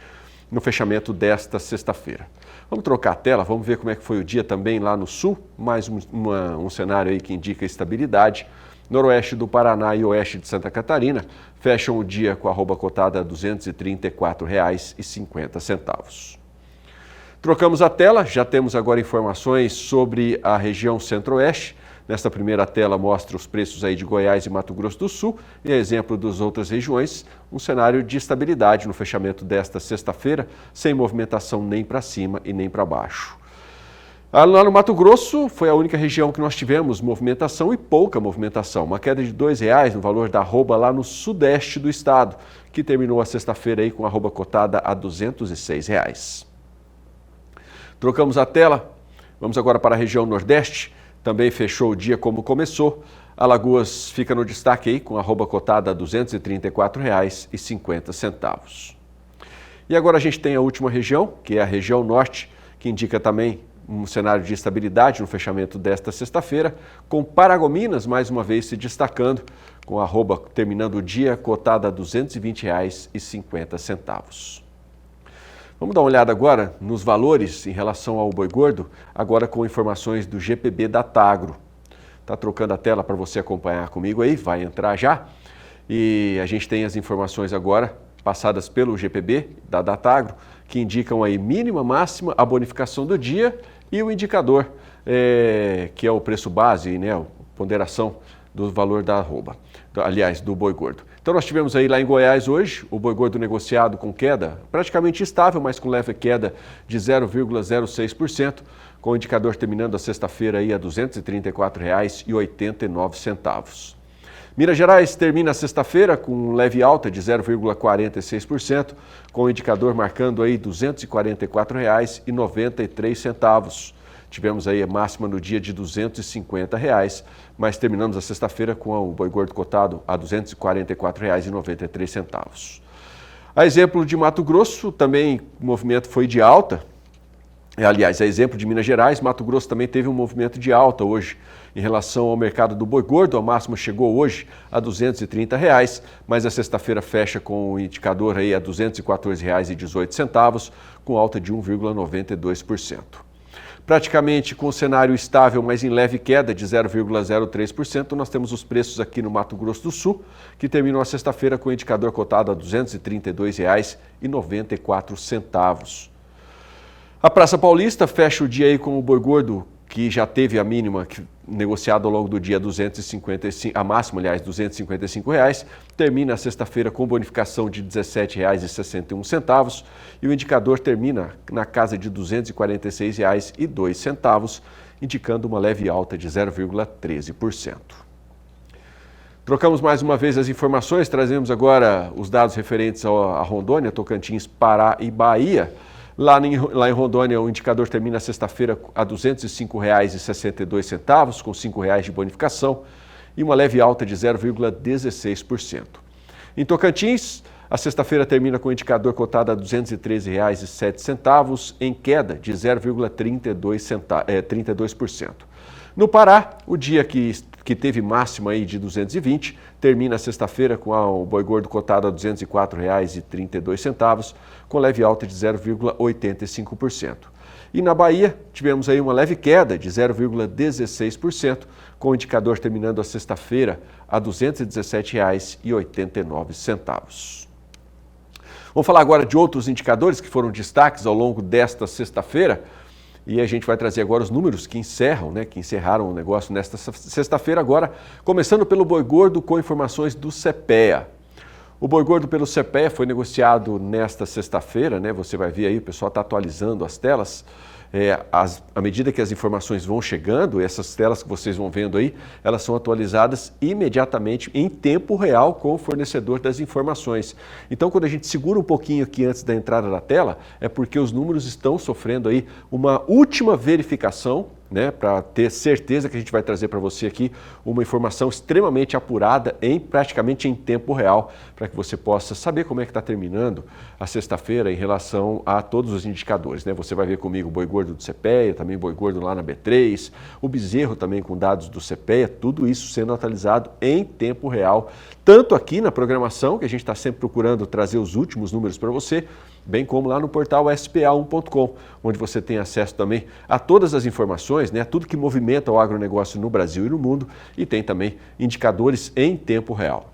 no fechamento desta sexta-feira. Vamos trocar a tela, vamos ver como é que foi o dia também lá no sul, mais um cenário aí que indica estabilidade. Noroeste do Paraná e oeste de Santa Catarina fecham o dia com a arroba cotada a R$ 234,50. Trocamos a tela, já temos agora informações sobre a região centro-oeste. Nesta primeira tela mostra os preços aí de Goiás e Mato Grosso do Sul e a exemplo das outras regiões, um cenário de estabilidade no fechamento desta sexta-feira, sem movimentação nem para cima e nem para baixo. Lá no Mato Grosso foi a única região que nós tivemos movimentação e pouca movimentação. Uma queda de R$ 2,00 no valor da arroba lá no sudeste do estado, que terminou a sexta-feira aí com a arroba cotada a R$ 206,00. Trocamos a tela, vamos agora para a região nordeste. Também fechou o dia como começou. Alagoas fica no destaque aí com a arroba cotada a R$ 234,50. E agora a gente tem a última região, que é a região norte, que indica também um cenário de estabilidade no fechamento desta sexta-feira, com Paragominas mais uma vez se destacando, com a arroba terminando o dia cotada a R$ 220,50. Vamos dar uma olhada agora nos valores em relação ao boi gordo, agora com informações do GPB Datagro. Está trocando a tela para você acompanhar comigo aí, vai entrar já. E a gente tem as informações agora passadas pelo GPB da Datagro, que indicam aí mínima, máxima, a bonificação do dia e o indicador, que é o preço base, a ponderação do valor da arroba, aliás, do boi gordo. Então nós tivemos aí lá em Goiás hoje, o boi gordo negociado com queda praticamente estável, mas com leve queda de 0,06%, com o indicador terminando a sexta-feira aí a R$ 234,89. Minas Gerais termina a sexta-feira com leve alta de 0,46%, com o indicador marcando aí R$ 244,93. Tivemos aí a máxima no dia de R$ 250, mas terminamos a sexta-feira com o boi gordo cotado a R$ 244,93. A exemplo de Mato Grosso, também o movimento foi de alta. Aliás, a exemplo de Minas Gerais, Mato Grosso também teve um movimento de alta hoje em relação ao mercado do boi gordo. A máxima chegou hoje a R$ 230, mas a sexta-feira fecha com o indicador aí a R$ 214,18, com alta de 1,92%. Praticamente com o cenário estável, mas em leve queda de 0,03%, nós temos os preços aqui no Mato Grosso do Sul, que terminou a sexta-feira com o indicador cotado a R$ 232,94. A Praça Paulista fecha o dia aí com o boi gordo, que já teve a mínima negociada ao longo do dia, a máxima, aliás, R$ 255, termina a sexta-feira com bonificação de R$ 17,61 e o indicador termina na casa de R$ 246,02, indicando uma leve alta de 0,13%. Trocamos mais uma vez as informações, trazemos agora os dados referentes a Rondônia, Tocantins, Pará e Bahia. Lá em Rondônia, o indicador termina a sexta-feira a R$ 205,62, com R$ 5,00 de bonificação e uma leve alta de 0,16%. Em Tocantins, a sexta-feira termina com o indicador cotado a R$ 213,07, em queda de 0,32%. No Pará, o dia que teve máxima aí de 220, termina a sexta-feira com o boi gordo cotado a R$ 204,32, com leve alta de 0,85%. E na Bahia, tivemos aí uma leve queda de 0,16%, com o indicador terminando a sexta-feira a R$ 217,89. Vamos falar agora de outros indicadores que foram destaques ao longo desta sexta-feira. E a gente vai trazer agora os números que encerraram o negócio nesta sexta-feira agora, começando pelo boi gordo com informações do CEPEA. O boi gordo pelo CEPEA foi negociado nesta sexta-feira, né? Você vai ver aí, o pessoal está atualizando as telas. À medida que as informações vão chegando, essas telas que vocês vão vendo aí, elas são atualizadas imediatamente em tempo real com o fornecedor das informações. Então, quando a gente segura um pouquinho aqui antes da entrada da tela, é porque os números estão sofrendo aí uma última verificação, né, para ter certeza que a gente vai trazer para você aqui uma informação extremamente apurada, praticamente em tempo real, para que você possa saber como é que está terminando a sexta-feira em relação a todos os indicadores, né? Você vai ver comigo o boi gordo do CEPEA, também boi gordo lá na B3, o bezerro também com dados do CEPEA, tudo isso sendo atualizado em tempo real, tanto aqui na programação, que a gente está sempre procurando trazer os últimos números para você, bem como lá no portal spa1.com, onde você tem acesso também a todas as informações, né, tudo que movimenta o agronegócio no Brasil e no mundo, e tem também indicadores em tempo real.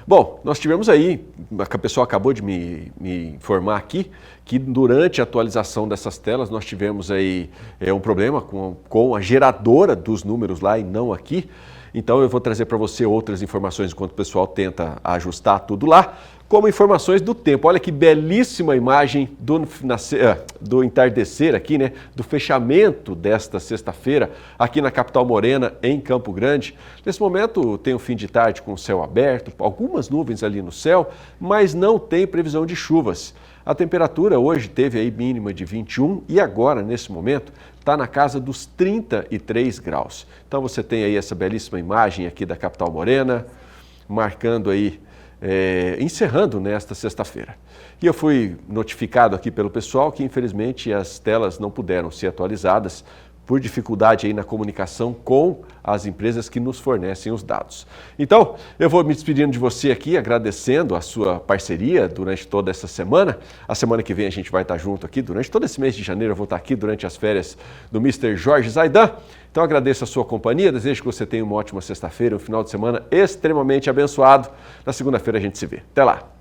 Bom, nós tivemos aí, a pessoa acabou de me informar aqui, que durante a atualização dessas telas nós tivemos aí um problema com a geradora dos números lá e não aqui. Então eu vou trazer para você outras informações enquanto o pessoal tenta ajustar tudo lá, como informações do tempo. Olha que belíssima imagem do entardecer aqui, né? Do fechamento desta sexta-feira aqui na capital morena, em Campo Grande. Nesse momento tem o fim de tarde com o céu aberto, algumas nuvens ali no céu, mas não tem previsão de chuvas. A temperatura hoje teve aí mínima de 21 e agora, nesse momento, está na casa dos 33 graus. Então você tem aí essa belíssima imagem aqui da capital morena, marcando aí, encerrando nesta sexta-feira. E eu fui notificado aqui pelo pessoal que, infelizmente, as telas não puderam ser atualizadas por dificuldade aí na comunicação com as empresas que nos fornecem os dados. Então, eu vou me despedindo de você aqui, agradecendo a sua parceria durante toda essa semana. A semana que vem a gente vai estar junto aqui, durante todo esse mês de janeiro eu vou estar aqui durante as férias do Mr. Jorge Zaidan. Então, agradeço a sua companhia, desejo que você tenha uma ótima sexta-feira, um final de semana extremamente abençoado. Na segunda-feira a gente se vê. Até lá!